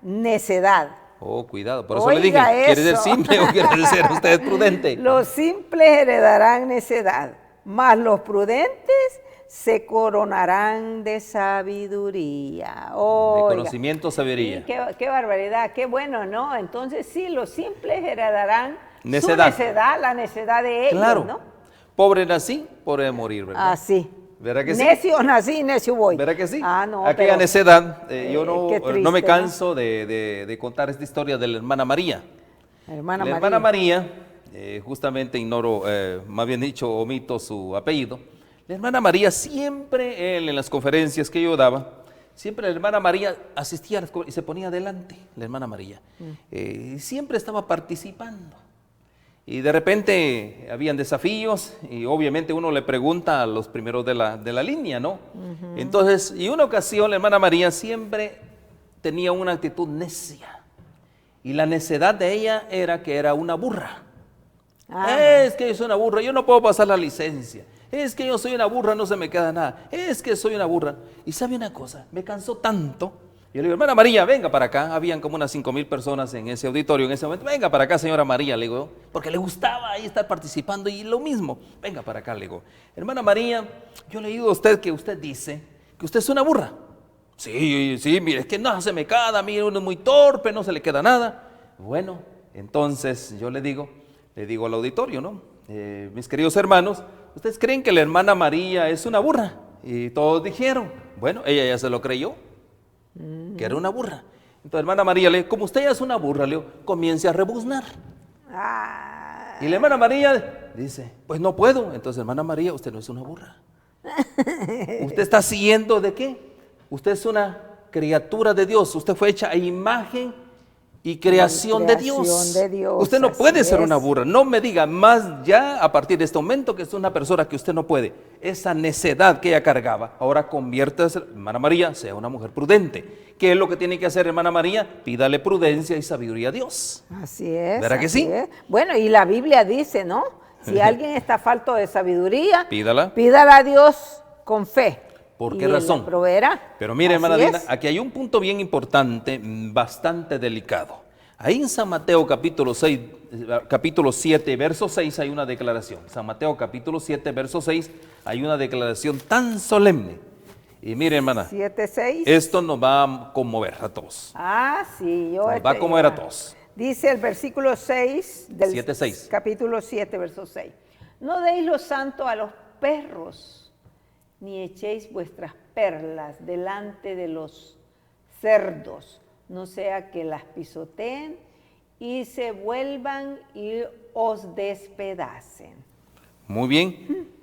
necedad. Oh, cuidado, por eso le Oiga dije, ¿quiere ser eso. simple o quiere ser usted prudente? Los simples heredarán necedad, mas los prudentes se coronarán de sabiduría. De Oiga. conocimiento, sabiduría. Sí, qué barbaridad, qué bueno, ¿no? Entonces sí, los simples heredarán Necedad. su necedad, la necedad de ellos, Claro, ¿no? pobre nací, pobre morir, ¿verdad? Así. ¿Verdad que sí? Necio nací, necio voy. ¿Verdad que sí? Ah, no, Aquella pero, necedad, yo qué triste, no me ¿no? canso de contar esta historia de la hermana María. Hermana La María. hermana María, justamente ignoro, más bien dicho, omito su apellido. La hermana María siempre, en las conferencias que yo daba, siempre la hermana María asistía y se ponía adelante, la hermana María. Siempre estaba participando. Y de repente habían desafíos y obviamente uno le pregunta a los primeros de la línea, ¿no? Entonces, y una ocasión la hermana María siempre tenía una actitud necia. Y la necedad de ella era que era una burra. Ah. Es que yo soy una burra, yo no puedo pasar la licencia. Es que yo soy una burra, no se me queda nada. Es que soy una burra. Y sabe una cosa, me cansó tanto. Yo le digo, hermana María, venga para acá. Habían como unas 5,000 personas en ese auditorio en ese momento. Venga para acá, señora María, le digo, porque le gustaba ahí estar participando y lo mismo. Venga para acá, le digo, hermana María, yo le digo a usted que usted dice que usted es una burra. Sí, sí, mire, es que no se me queda, mire, uno es muy torpe, no se le queda nada. Bueno, entonces yo le digo al auditorio, ¿no? Mis queridos hermanos, ¿ustedes creen que la hermana María es una burra? Y todos dijeron, bueno, ella ya se lo creyó, que era una burra. Entonces, hermana María, como usted ya es una burra, le digo, comience a rebuznar. Ah. Y la hermana María dice, pues no puedo. Entonces, hermana María, usted no es una burra. ¿Usted está siguiendo de qué? Usted es una criatura de Dios. Usted fue hecha a imagen y creación de Dios. Usted no puede ser una burra. No me diga más ya a partir de este momento que es una persona que usted no puede. Esa necedad que ella cargaba, ahora conviértase, hermana María, sea una mujer prudente. ¿Qué es lo que tiene que hacer, hermana María? Pídale prudencia y sabiduría a Dios. Así es. ¿Verdad que así sí? es. Bueno, y la Biblia dice, ¿no? Si alguien está falto de sabiduría, Pídala. Pídala a Dios con fe. ¿Por y qué Él razón? le proveerá. Pero mire, hermana Así Dina, es. aquí hay un punto bien importante, bastante delicado. Ahí en San Mateo capítulo 7, verso 6 hay una declaración. San Mateo capítulo 7, verso 6 hay una declaración tan solemne. Y mire, hermana, 7:6. esto nos va a conmover a todos. Ah, sí, yo Nos va a conmover a todos. Dice el versículo 6 del 7:6. capítulo 7, verso 6. No deis lo santo a los perros, ni echéis vuestras perlas delante de los cerdos, no sea que las pisoteen y se vuelvan y os despedacen. Muy bien.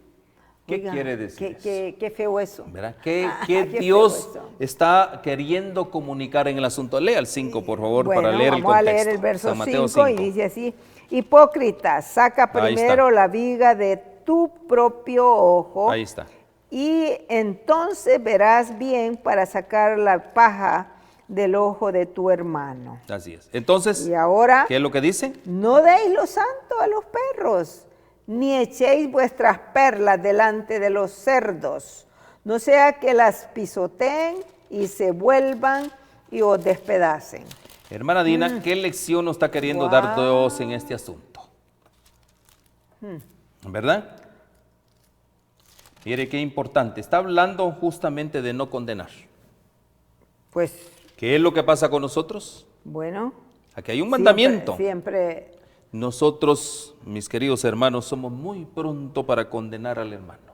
¿Qué Oiga, quiere decir eso? Qué feo eso. ¿Verdad? ¿Qué Qué Dios feo eso. está queriendo comunicar en el asunto? Lea el 5, por favor, Bueno, para leer el vamos contexto. a leer el verso San Mateo 5 y 5. dice así: hipócrita, saca Ahí primero está. la viga de tu propio ojo, Ahí está. y entonces verás bien para sacar la paja del ojo de tu hermano. Así es. Entonces, Y ahora, ¿qué es lo que dice? no deis lo santo a los perros, ni echéis vuestras perlas delante de los cerdos, no sea que las pisoteen y se vuelvan y os despedacen. Hermana Dina, ¿qué lección nos está queriendo dar Dios en este asunto? ¿Verdad? Mire qué importante. Está hablando justamente de no condenar. Pues ¿Qué es lo que pasa con nosotros? bueno, Aquí hay un mandamiento. Siempre, Nosotros, mis queridos hermanos, somos muy pronto para condenar al hermano.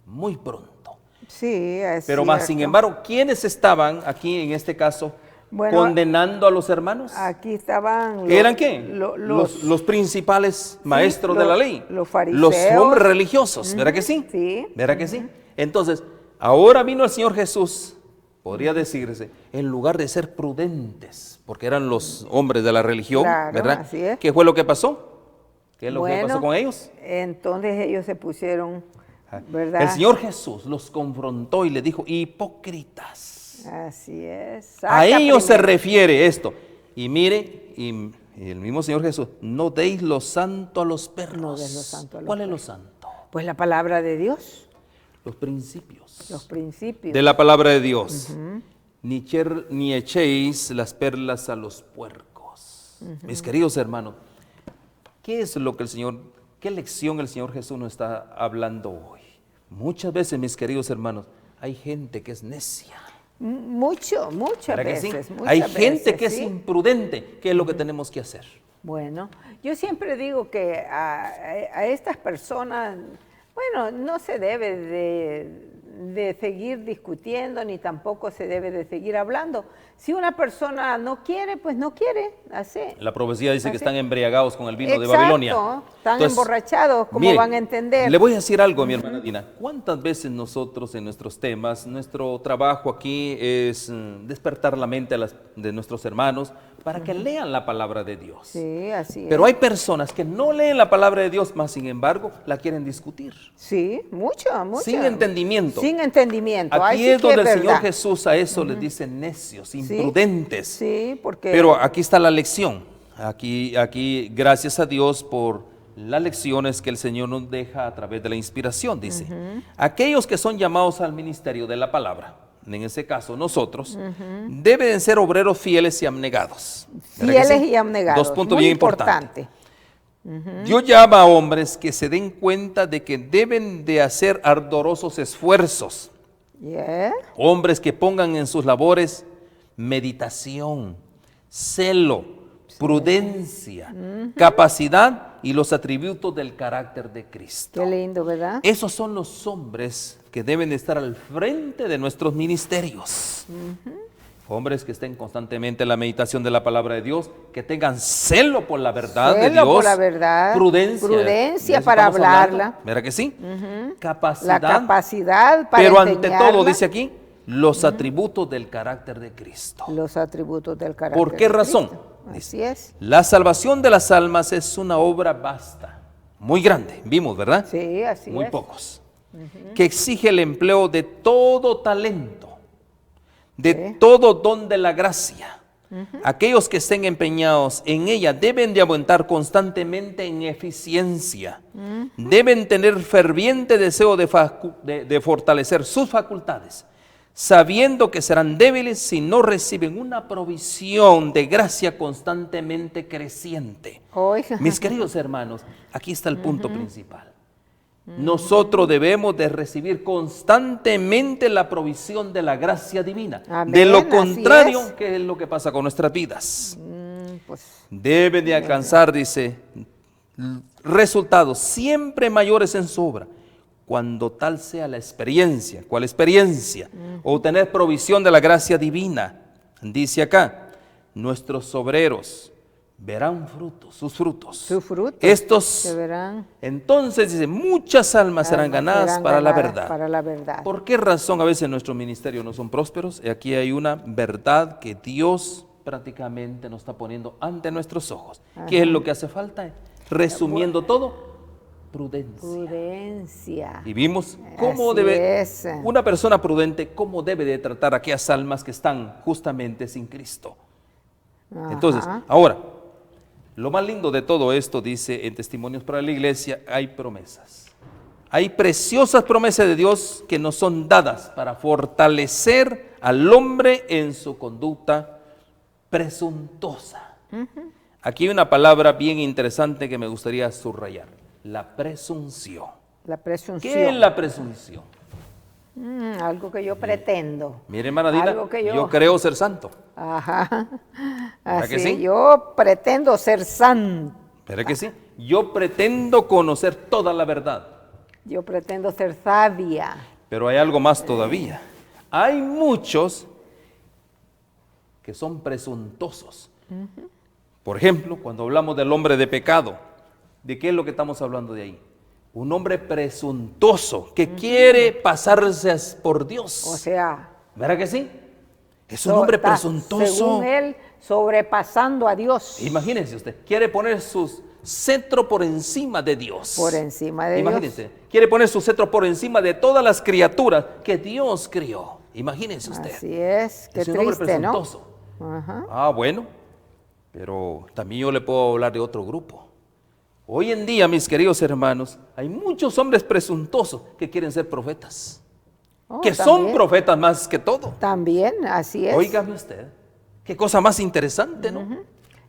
Muy pronto. sí, es Pero más sin cierto. embargo, ¿quiénes estaban aquí en este caso Bueno, condenando a los hermanos? Aquí estaban ¿Qué eran qué? los Los principales maestros de la ley. los fariseos. Los hombres religiosos, ¿verdad que sí? Sí. ¿Verdad que sí? Entonces, ahora vino el Señor Jesús, podría decirse, en lugar de ser prudentes, porque eran los hombres de la religión, Claro, ¿verdad? así es. ¿Qué fue lo que pasó? ¿Qué es lo que Bueno, pasó con ellos? Entonces ellos se pusieron, ¿verdad? El Señor Jesús los confrontó y le dijo, hipócritas. Así es. A Saca ellos se primero. refiere esto. Y mire, y el mismo Señor Jesús, no deis lo santo a los perros. No deis lo santo a los ¿Cuál es lo santo? Pues la palabra de Dios, Los principios los principios. de la palabra de Dios. Ni echéis las perlas a los puercos. Mis queridos hermanos, ¿qué es lo que qué lección el Señor Jesús nos está hablando hoy? Muchas veces, mis queridos hermanos, hay gente que es necia. Muchas ¿Verdad que sí? veces. Hay muchas gente veces, que es sí. imprudente. ¿Qué es lo que tenemos que hacer? Bueno, yo siempre digo que a estas personas, bueno, no se debe de seguir discutiendo ni tampoco se debe de seguir hablando. Si una persona no quiere, pues no quiere, así. La profecía dice que Así. están embriagados con el vino de Exacto, Babilonia. están emborrachados, ¿cómo mire, van a entender? Le voy a decir algo, mi hermana Dina. ¿Cuántas veces nosotros en nuestros temas, nuestro trabajo aquí es despertar la mente de nuestros hermanos para que lean la palabra de Dios? Sí, así Pero es. hay personas que no leen la palabra de Dios, más sin embargo la quieren discutir. Sí, mucho. Sin entendimiento. Sin entendimiento. Aquí Ay, sí es que donde el verdad. Señor Jesús a eso les dice necios, imprudentes. Sí, porque... Pero aquí está la lección. Aquí, gracias a Dios por las lecciones que el Señor nos deja a través de la inspiración, dice. Aquellos que son llamados al ministerio de la palabra, en ese caso nosotros, deben ser obreros fieles y abnegados. ¿Verdad que fieles sí? y abnegados. Dos puntos muy bien importantes. Dios llama a hombres que se den cuenta de que deben de hacer ardorosos esfuerzos. Yeah. Hombres que pongan en sus labores meditación, celo, prudencia, capacidad y los atributos del carácter de Cristo. Qué lindo, ¿verdad? Esos son los hombres que deben estar al frente de nuestros ministerios. Hombres que estén constantemente en la meditación de la palabra de Dios, que tengan celo por la verdad de Celo Dios, por la verdad, prudencia prudencia de eso para estamos hablando, hablarla. ¿verdad que sí? La Capacidad, capacidad para pero ante enseñarla, todo, dice aquí, los atributos del carácter de Cristo. los atributos del carácter. ¿Por qué de razón? Cristo. Así Dice, es. la salvación de las almas es una obra vasta, muy grande, vimos, ¿verdad? Sí, así Muy es. pocos, que exige el empleo de todo talento, de Sí. todo don de la gracia. Aquellos que estén empeñados en ella deben de aumentar constantemente en eficiencia, deben tener ferviente deseo de fortalecer sus facultades, sabiendo que serán débiles si no reciben una provisión de gracia constantemente creciente. Oiga. Mis queridos hermanos, aquí está el punto principal. Nosotros debemos de recibir constantemente la provisión de la gracia divina. Amén, De lo así contrario, es. ¿qué es lo que pasa con nuestras vidas? pues. Debe de alcanzar, dice, resultados siempre mayores en su obra, cuando tal sea la experiencia. ¿Cuál experiencia? Obtener provisión de la gracia divina. Dice acá, nuestros obreros verán frutos, sus frutos. Sus frutos Estos se verán. Entonces dice, muchas almas serán ganadas para la verdad. Para la verdad. ¿Por qué razón a veces nuestros ministerios no son prósperos? Y aquí hay una verdad que Dios prácticamente nos está poniendo ante nuestros ojos. ¿Qué es lo que hace falta? Resumiendo todo, prudencia. Prudencia. Y vimos cómo Así debe, es. una persona prudente, cómo debe de tratar a aquellas almas que están justamente sin Cristo. Entonces, ahora, lo más lindo de todo esto, dice en Testimonios para la Iglesia, hay promesas. Hay preciosas promesas de Dios que nos son dadas para fortalecer al hombre en su conducta presuntuosa. Aquí hay una palabra bien interesante que me gustaría subrayar, la presunción. La presunción. ¿Qué es la presunción? Algo que yo pretendo. Mire, hermana Dina, Algo que yo creo ser santo. Ajá. ¿Verdad que Así, sí? yo pretendo ser santo. ¿Verdad que sí? Yo pretendo conocer toda la verdad. Yo pretendo ser sabia. Pero hay algo más todavía. Hay muchos que son presuntuosos. Por ejemplo, cuando hablamos del hombre de pecado, ¿de qué es lo que estamos hablando de ahí? Un hombre presuntuoso que quiere pasarse por Dios. O sea, ¿Verdad que sí? Es un hombre está, presuntuoso. según él, sobrepasando a Dios. Imagínense usted, quiere poner su cetro por encima de Dios. Por encima de Imagínense, quiere poner su cetro por encima de todas las criaturas que Dios crió. Imagínense Dios. usted. Así es, qué Es un hombre triste, ¿no? presuntuoso. Ajá. Ah, bueno, pero también yo le puedo hablar de otro grupo. Hoy en día, mis queridos hermanos, hay muchos hombres presuntuosos que quieren ser profetas. Oh, que son también. profetas más que todo. También, así es. Óigame usted, qué cosa más interesante, ¿no?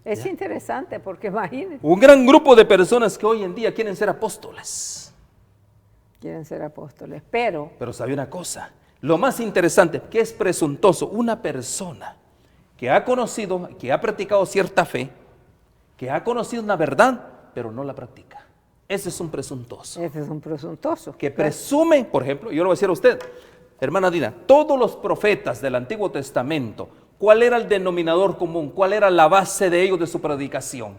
Es interesante porque imagínense, Un gran grupo de personas que hoy en día quieren ser apóstoles. quieren ser apóstoles, pero Pero sabe una cosa, lo más interesante, que es presuntuoso, una persona que ha conocido, que ha practicado cierta fe, que ha conocido una verdad, pero no la practica. Ese es un presuntuoso. ese es un presuntuoso. Que presume, por ejemplo, yo le voy a decir a usted, hermana Dina, todos los profetas del Antiguo Testamento, ¿cuál era el denominador común? ¿Cuál era la base de ellos de su predicación?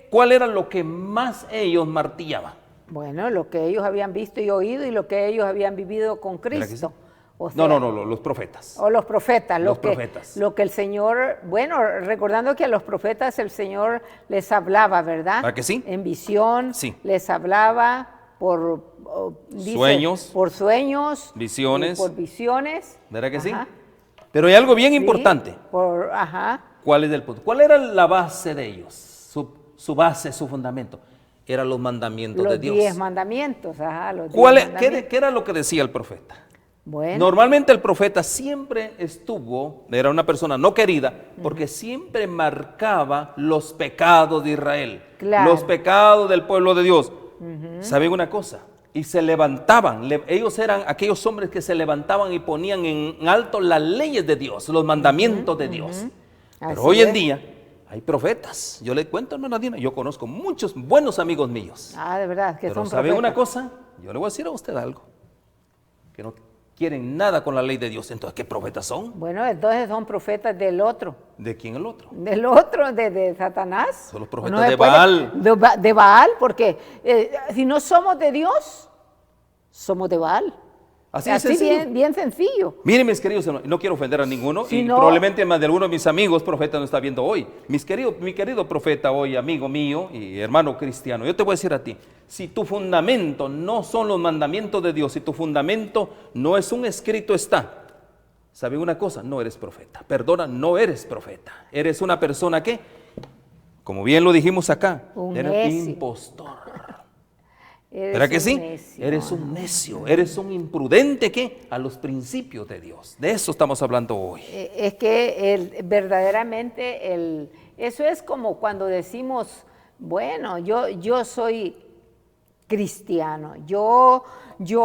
¿Cuál era lo que más ellos martillaban? Bueno, lo que ellos habían visto y oído y lo que ellos habían vivido con ¿Verdad que sí? Cristo. O sea, No, los profetas. O los profetas, Los profetas. lo que el Señor, bueno, recordando que a los profetas el Señor les hablaba, ¿verdad? ¿Verdad que sí? En visión, Sí. les hablaba Sueños. por sueños, Visiones. y por visiones. ¿Verdad que sí? Ajá. Pero hay algo bien Sí, importante. Ajá. ¿Cuál es el punto? ¿Cuál era la base de ellos? Su base, su fundamento. Eran los mandamientos de Los Dios. 10 mandamientos, ajá, los 10 ¿Qué era lo que decía el profeta? Bueno, Normalmente el profeta siempre era una persona no querida, porque siempre marcaba los pecados de Israel, Claro. los pecados del pueblo de Dios. ¿Saben una cosa? Y se levantaban, ellos eran aquellos hombres que se levantaban y ponían en alto las leyes de Dios, los mandamientos de Dios. Pero Así hoy en es. día hay profetas. Yo le cuento, hermana Dina, yo conozco muchos buenos amigos míos. de verdad, que Pero son ¿sabe profetas. una cosa? Yo le voy a decir a usted algo. Que no quieren nada con la ley de Dios. Entonces, ¿qué profetas son? Bueno, entonces son profetas del otro. ¿De quién el otro? Del otro, de Satanás. Son los profetas No se de puede- Baal. De Baal, porque si no somos de Dios, somos de Baal. Así es sencillo. bien sencillo. Miren, mis queridos hermanos, no quiero ofender a ninguno Si y no- probablemente más de alguno de mis amigos profetas no está viendo hoy. Mi querido profeta hoy, amigo mío y hermano cristiano, yo te voy a decir a ti, si tu fundamento no son los mandamientos de Dios, si tu fundamento no es un escrito está, ¿sabe una cosa? No eres profeta. Perdona, no eres profeta. Eres una persona que, como bien lo dijimos acá, Un eres necio. impostor. Eres ¿Verdad que un sí? necio. Eres un necio, eres un imprudente que a los principios de Dios. De eso estamos hablando hoy. Es que verdaderamente eso es como cuando decimos, bueno, yo soy cristiano, yo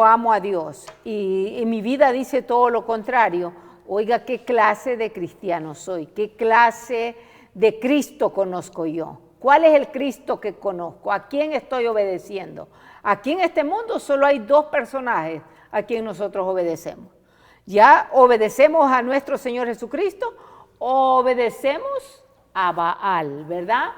amo a Dios y mi vida dice todo lo contrario. Oiga, ¿qué clase de cristiano soy? ¿Qué clase de Cristo conozco yo? ¿Cuál es el Cristo que conozco? ¿A quién estoy obedeciendo? Aquí en este mundo solo hay dos personajes a quien nosotros obedecemos. Ya obedecemos a nuestro Señor Jesucristo, o obedecemos a Baal, ¿verdad?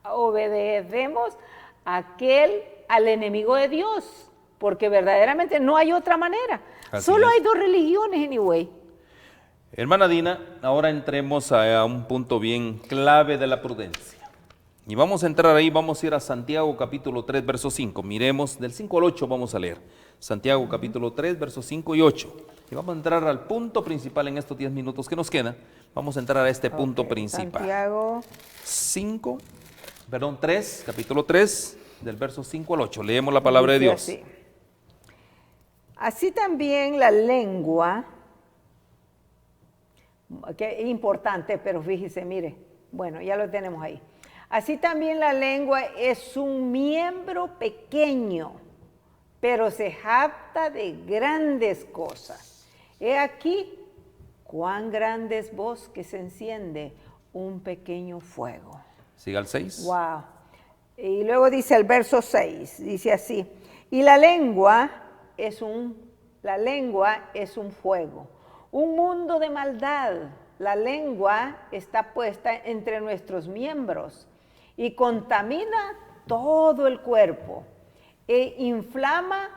Obedecemos al enemigo de Dios, porque verdaderamente no hay otra manera. Solo hay dos religiones, anyway. Hermana Dina, ahora entremos a un punto bien clave de la prudencia. Y vamos a entrar ahí, vamos a ir a Santiago capítulo 3, verso 5. Miremos, del 5 al 8 vamos a leer. Santiago capítulo 3, versos 5 y 8. Y vamos a entrar al punto principal en estos 10 minutos que nos quedan. Vamos a entrar a este punto principal. Santiago 3, capítulo 3, del verso 5 al 8. Leemos la palabra de Dios. Así también la lengua, que es importante, pero fíjese, mire, bueno, ya lo tenemos ahí. Así también la lengua es un miembro pequeño, pero se jacta de grandes cosas. He aquí cuán grande es voz que se enciende un pequeño fuego. Siga al 6. Wow. Y luego dice el verso 6, dice así: y la lengua es un fuego, un mundo de maldad. La lengua está puesta entre nuestros miembros y contamina todo el cuerpo e inflama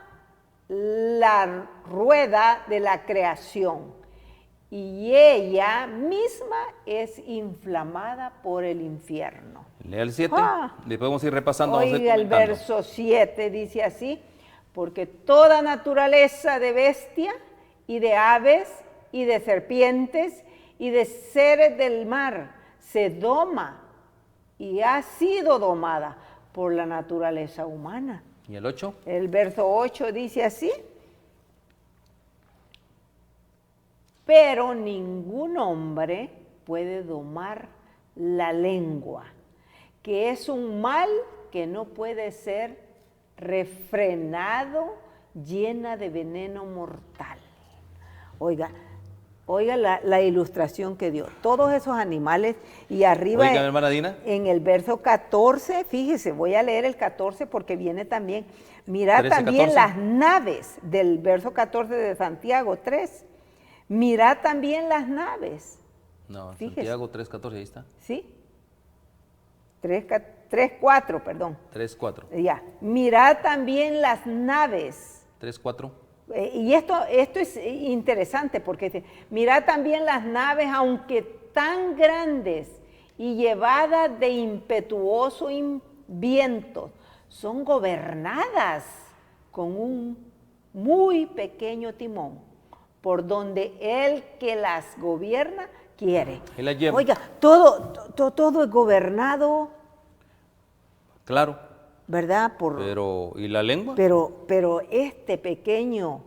la rueda de la creación, y ella misma es inflamada por el infierno. Lea el 7, le podemos ir repasando. Oiga, el verso 7 dice así: porque toda naturaleza de bestia y de aves y de serpientes y de seres del mar se doma y ha sido domada por la naturaleza humana. ¿Y el 8? El verso 8 dice así: pero ningún hombre puede domar la lengua, que es un mal que no puede ser refrenado, llena de veneno mortal. Oiga la ilustración que dio. Todos esos animales, y arriba oiga, hermana Dina, en el verso 14, fíjese, voy a leer el 14 porque viene también, mira 13, también 14. las naves del verso 14 de Santiago 3. Mira también las naves. No, fíjese. Santiago 3, 14, ahí está. ¿Sí? 3, 4, perdón. 3, 4. Ya. Mira también las naves. 3, 4. Y esto es interesante porque dice: mira también las naves, aunque tan grandes y llevadas de impetuoso viento, son gobernadas con un muy pequeño timón, por donde el que las gobierna quiere. Él la lleva. Oiga, todo es gobernado. Claro. ¿Verdad? Pero, ¿y la lengua? Pero este pequeño,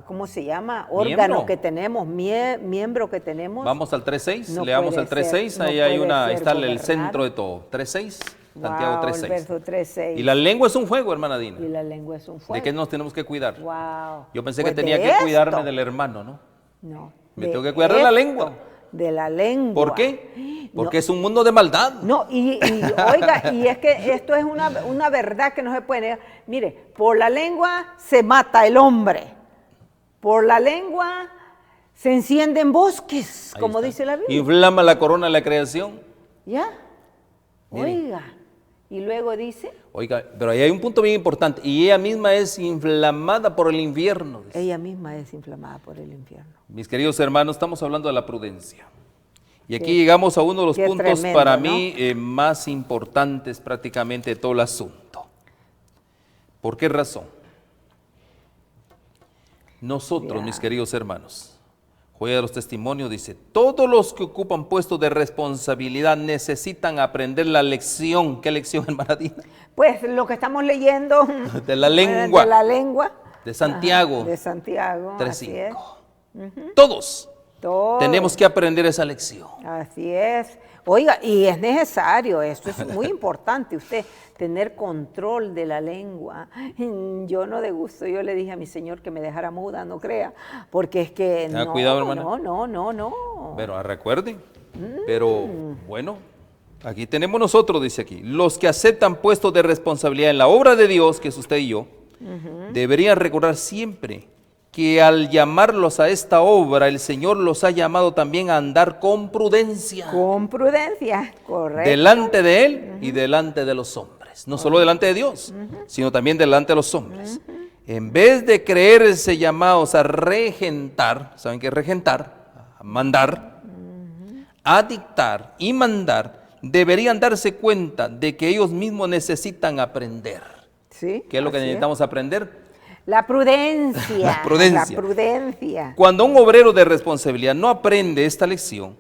¿cómo se llama? Órgano que tenemos, miembro que tenemos. Vamos al 3.6, no leamos el 3.6, ahí hay ahí está el centro de todo. 3.6, Santiago 3.6. El verso 3.6. Y la lengua es un fuego, hermana Dina. Y la lengua es un fuego. ¿De qué nos tenemos que cuidar? Wow. Yo pensé Pues que tenía que cuidarme del hermano, ¿no? No. Me tengo que cuidar de la lengua. De la lengua. ¿Por qué? Porque es un mundo de maldad. No, y oiga, y es que esto es una verdad que no se puede negar. Mire, por la lengua se mata el hombre. Por la lengua se encienden bosques, Ahí como está. dice la Biblia. Inflama la corona de la creación. ¿Ya? Mire. Oiga. Y luego dice: Oiga, pero ahí hay un punto bien importante. Y ella misma es inflamada por el infierno. Dice. ella misma es inflamada por el infierno. Mis queridos hermanos, estamos hablando de la prudencia. Y aquí llegamos a uno de los puntos tremendo, para ¿no? mí más importantes prácticamente de todo el asunto. ¿Por qué razón? Nosotros, mis queridos hermanos, Joya de los Testimonios dice: todos los que ocupan puestos de responsabilidad necesitan aprender la lección. ¿Qué lección, hermana Dina? Pues lo que estamos leyendo De la lengua. De la lengua. De Santiago. Ajá, de Santiago. 3.5. Todos tenemos que aprender esa lección. Así es. Oiga, y es necesario, esto es muy importante, usted tener control de la lengua. Yo no de gusto, yo le dije a mi señor que me dejara muda, no crea, porque es que Cuidado, hermana. no. Pero recuerden, Pero bueno, aquí tenemos nosotros, dice aquí, los que aceptan puestos de responsabilidad en la obra de Dios, que es usted y yo, deberían recordar siempre que al llamarlos a esta obra, el Señor los ha llamado también a andar con prudencia. Con prudencia, correcto. Delante de Él y delante de los hombres. No solo delante de Dios, sino también delante de los hombres. En vez de creerse llamados a regentar, ¿saben qué es regentar? A mandar, a dictar y mandar, deberían darse cuenta de que ellos mismos necesitan aprender. Sí, ¿Qué es lo que necesitamos aprender? La prudencia. La prudencia. La prudencia. Cuando un obrero de responsabilidad no aprende esta lección,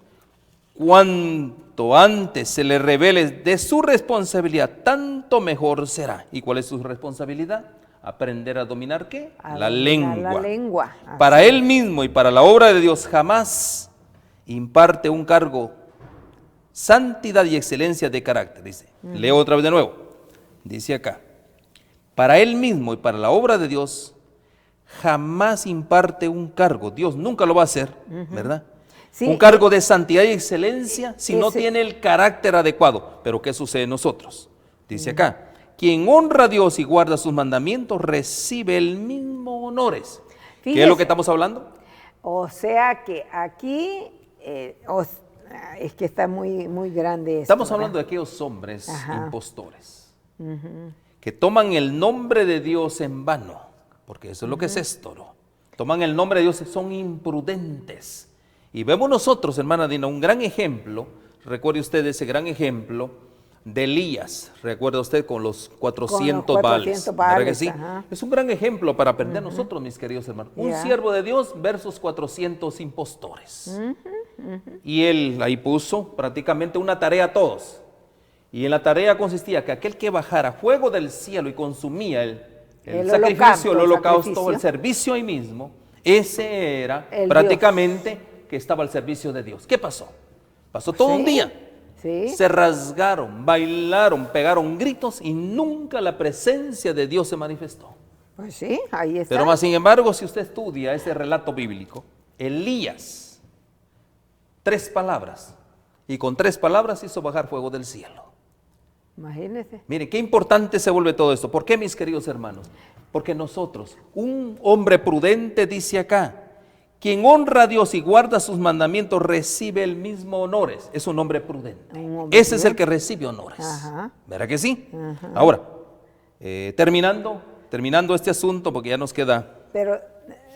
cuanto antes se le revele de su responsabilidad, tanto mejor será. ¿Y cuál es su responsabilidad? Aprender a dominar ¿qué? La lengua. La lengua. Para él mismo y para la obra de Dios jamás imparte un cargo, santidad y excelencia de carácter, dice. Leo otra vez de nuevo. Dice acá. Para él mismo y para la obra de Dios jamás imparte un cargo. Dios nunca lo va a hacer, ¿verdad? Sí, un cargo de santidad y excelencia si no ese- tiene el carácter adecuado. Pero ¿qué sucede en nosotros? Dice acá, quien honra a Dios y guarda sus mandamientos recibe el mismo honores. ¿Qué es lo Fíjese. que estamos hablando? O sea que aquí es que está muy, muy grande esto, Estamos ¿verdad? hablando de aquellos hombres Ajá. impostores que toman el nombre de Dios en vano, porque eso es lo que es esto, ¿no? Toman el nombre de Dios, son imprudentes. Y vemos nosotros, hermana Dina, un gran ejemplo, recuerde usted ese gran ejemplo de Elías, recuerda usted con los 400 Baales, ¿verdad que sí? ajá. Es un gran ejemplo para aprender nosotros, mis queridos hermanos. Un Ya. siervo de Dios versus 400 impostores. Y él ahí puso prácticamente una tarea a todos. Y en la tarea consistía que aquel que bajara fuego del cielo y consumía el sacrificio, el holocausto, el servicio ahí mismo, ese era El prácticamente que estaba al servicio de Dios. ¿Qué pasó? Pasó todo un día. Sí. Se rasgaron, bailaron, pegaron gritos y nunca la presencia de Dios se manifestó. Pues sí, ahí está. Pero más sin embargo, si usted estudia ese relato bíblico, Elías, 3 palabras, y con 3 palabras hizo bajar fuego del cielo. Imagínese. Mire, qué importante se vuelve todo esto. ¿Por qué, mis queridos hermanos? Porque nosotros, un hombre prudente dice acá, quien honra a Dios y guarda sus mandamientos recibe el mismo honores. Es un hombre prudente. Un hombre Ese es el que recibe honores. Ajá. ¿Verdad que sí? Ajá. Ahora, terminando este asunto, porque ya nos queda... Pero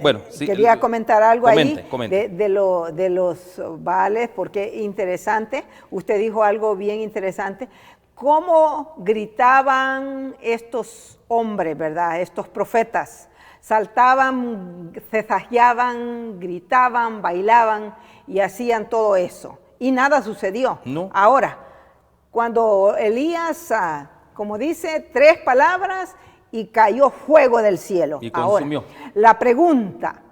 Bueno, sí, quería comentar algo comente, ahí comente. de los vales, porque interesante. Usted dijo algo bien interesante. ¿Cómo gritaban estos hombres, verdad? Estos profetas. Saltaban, cesajeaban, gritaban, bailaban y hacían todo eso. Y nada sucedió. No. Ahora, cuando Elías, como dice, 3 palabras y cayó fuego del cielo. Y consumió. Ahora, la pregunta,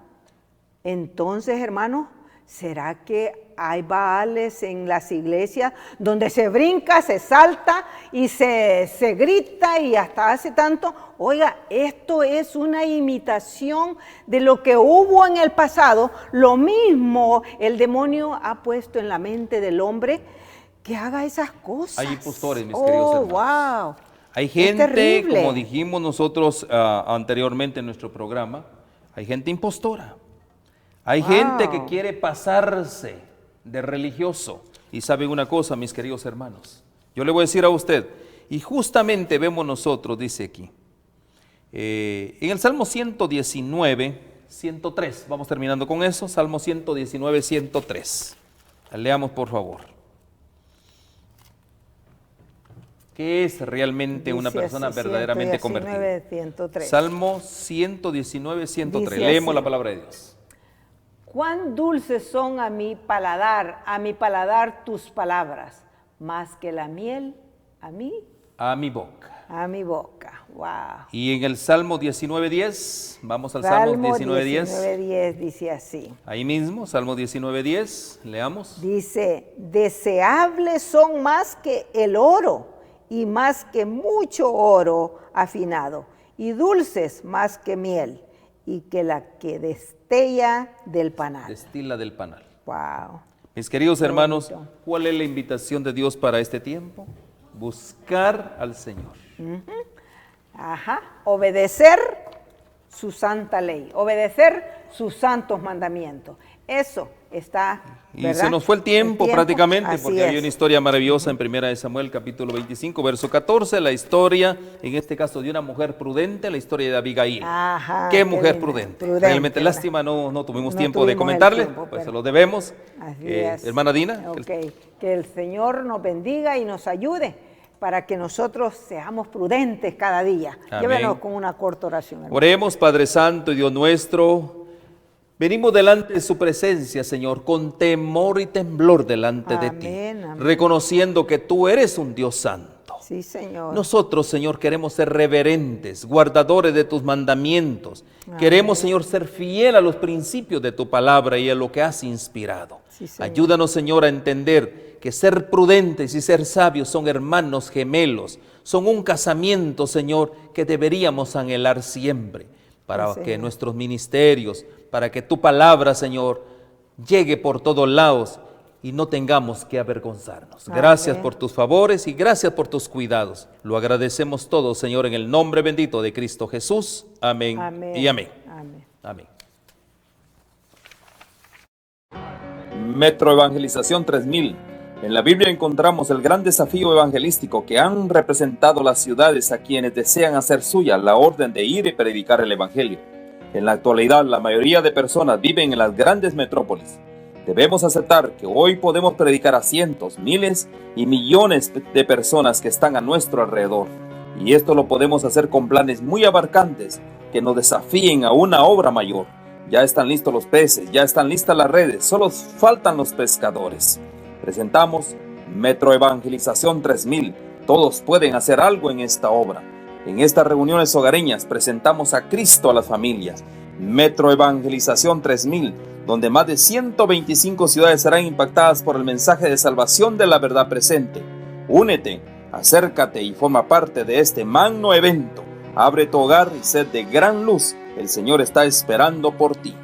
entonces, hermano, ¿será que hay baales en las iglesias donde se brinca, se salta y se grita y hasta hace tanto? Oiga, esto es una imitación de lo que hubo en el pasado. Lo mismo el demonio ha puesto en la mente del hombre que haga esas cosas. Hay impostores, mis queridos hermanos. ¡Wow! Hay Es gente, terrible. como dijimos nosotros anteriormente en nuestro programa, hay gente impostora. Hay Wow. gente que quiere pasarse de religioso. Y saben una cosa, mis queridos hermanos, yo le voy a decir a usted, y justamente vemos nosotros, dice aquí, en el Salmo 119, 103, vamos terminando con eso, Salmo 119, 103. Leamos por favor. ¿Qué es realmente una Dice persona así, verdaderamente 119, convertida? 103. Salmo 119, 103. Dice Leemos así. la palabra de Dios. Cuán dulces son a mi paladar tus palabras, más que la miel a mi boca. Wow. Y en el Salmo 19:10, vamos al Salmo 19:10. 19:10 dice así. Ahí mismo, Salmo 19:10, leamos. Dice, deseables son más que el oro y más que mucho oro afinado, y dulces más que miel y que la que destella del panal. Destila del panal. Wow. Mis queridos hermanos, bonito. ¿cuál es la invitación de Dios para este tiempo? Buscar al Señor. Ajá, obedecer su santa ley, obedecer sus santos mandamientos. Eso está, Y ¿verdad? se nos fue el tiempo prácticamente, así porque hay es. una historia maravillosa en 1 de Samuel, capítulo 25, verso 14, la historia, en este caso, de una mujer prudente, la historia de Abigail. Ajá, ¿Qué qué mujer linda, prudente? prudente, Realmente ¿verdad? lástima, no tuvimos No tiempo de tuvimos el comentarle, tiempo, pues se pero lo debemos. Así es. Hermana Dina. Ok, que el Señor nos bendiga y nos ayude para que nosotros seamos prudentes cada día. Amén. Llévenos con una corta oración, hermano. Oremos, Padre Santo y Dios nuestro. Venimos delante de su presencia, Señor, con temor y temblor delante de ti, Amén, amén. reconociendo que tú eres un Dios santo. Sí, Señor. Nosotros, Señor, queremos ser reverentes, guardadores de tus mandamientos. Amén. Queremos, Señor, ser fiel a los principios de tu palabra y a lo que has inspirado. Sí, Señor. Ayúdanos, Señor, a entender que ser prudentes y ser sabios son hermanos gemelos, son un casamiento, Señor, que deberíamos anhelar siempre, para Sí, que Señor. nuestros ministerios, para que tu palabra, Señor, llegue por todos lados y no tengamos que avergonzarnos. Gracias Amén. por tus favores y gracias por tus cuidados. Lo agradecemos todo, Señor, en el nombre bendito de Cristo Jesús. Amén, Amén. y amén. Amén. Amén. Metro Evangelización 3000. En la Biblia encontramos el gran desafío evangelístico que han representado las ciudades a quienes desean hacer suya la orden de ir y predicar el Evangelio. En la actualidad, la mayoría de personas viven en las grandes metrópolis. Debemos aceptar que hoy podemos predicar a cientos, miles y millones de personas que están a nuestro alrededor. Y esto lo podemos hacer con planes muy abarcantes que nos desafíen a una obra mayor. Ya están listos los peces, ya están listas las redes, solo faltan los pescadores. Presentamos Metro Evangelización 3000. Todos pueden hacer algo en esta obra. En estas reuniones hogareñas presentamos a Cristo a las familias. Metro Evangelización 3000, donde más de 125 ciudades serán impactadas por el mensaje de salvación de la verdad presente. Únete, acércate y forma parte de este magno evento. Abre tu hogar y sed de gran luz. El Señor está esperando por ti.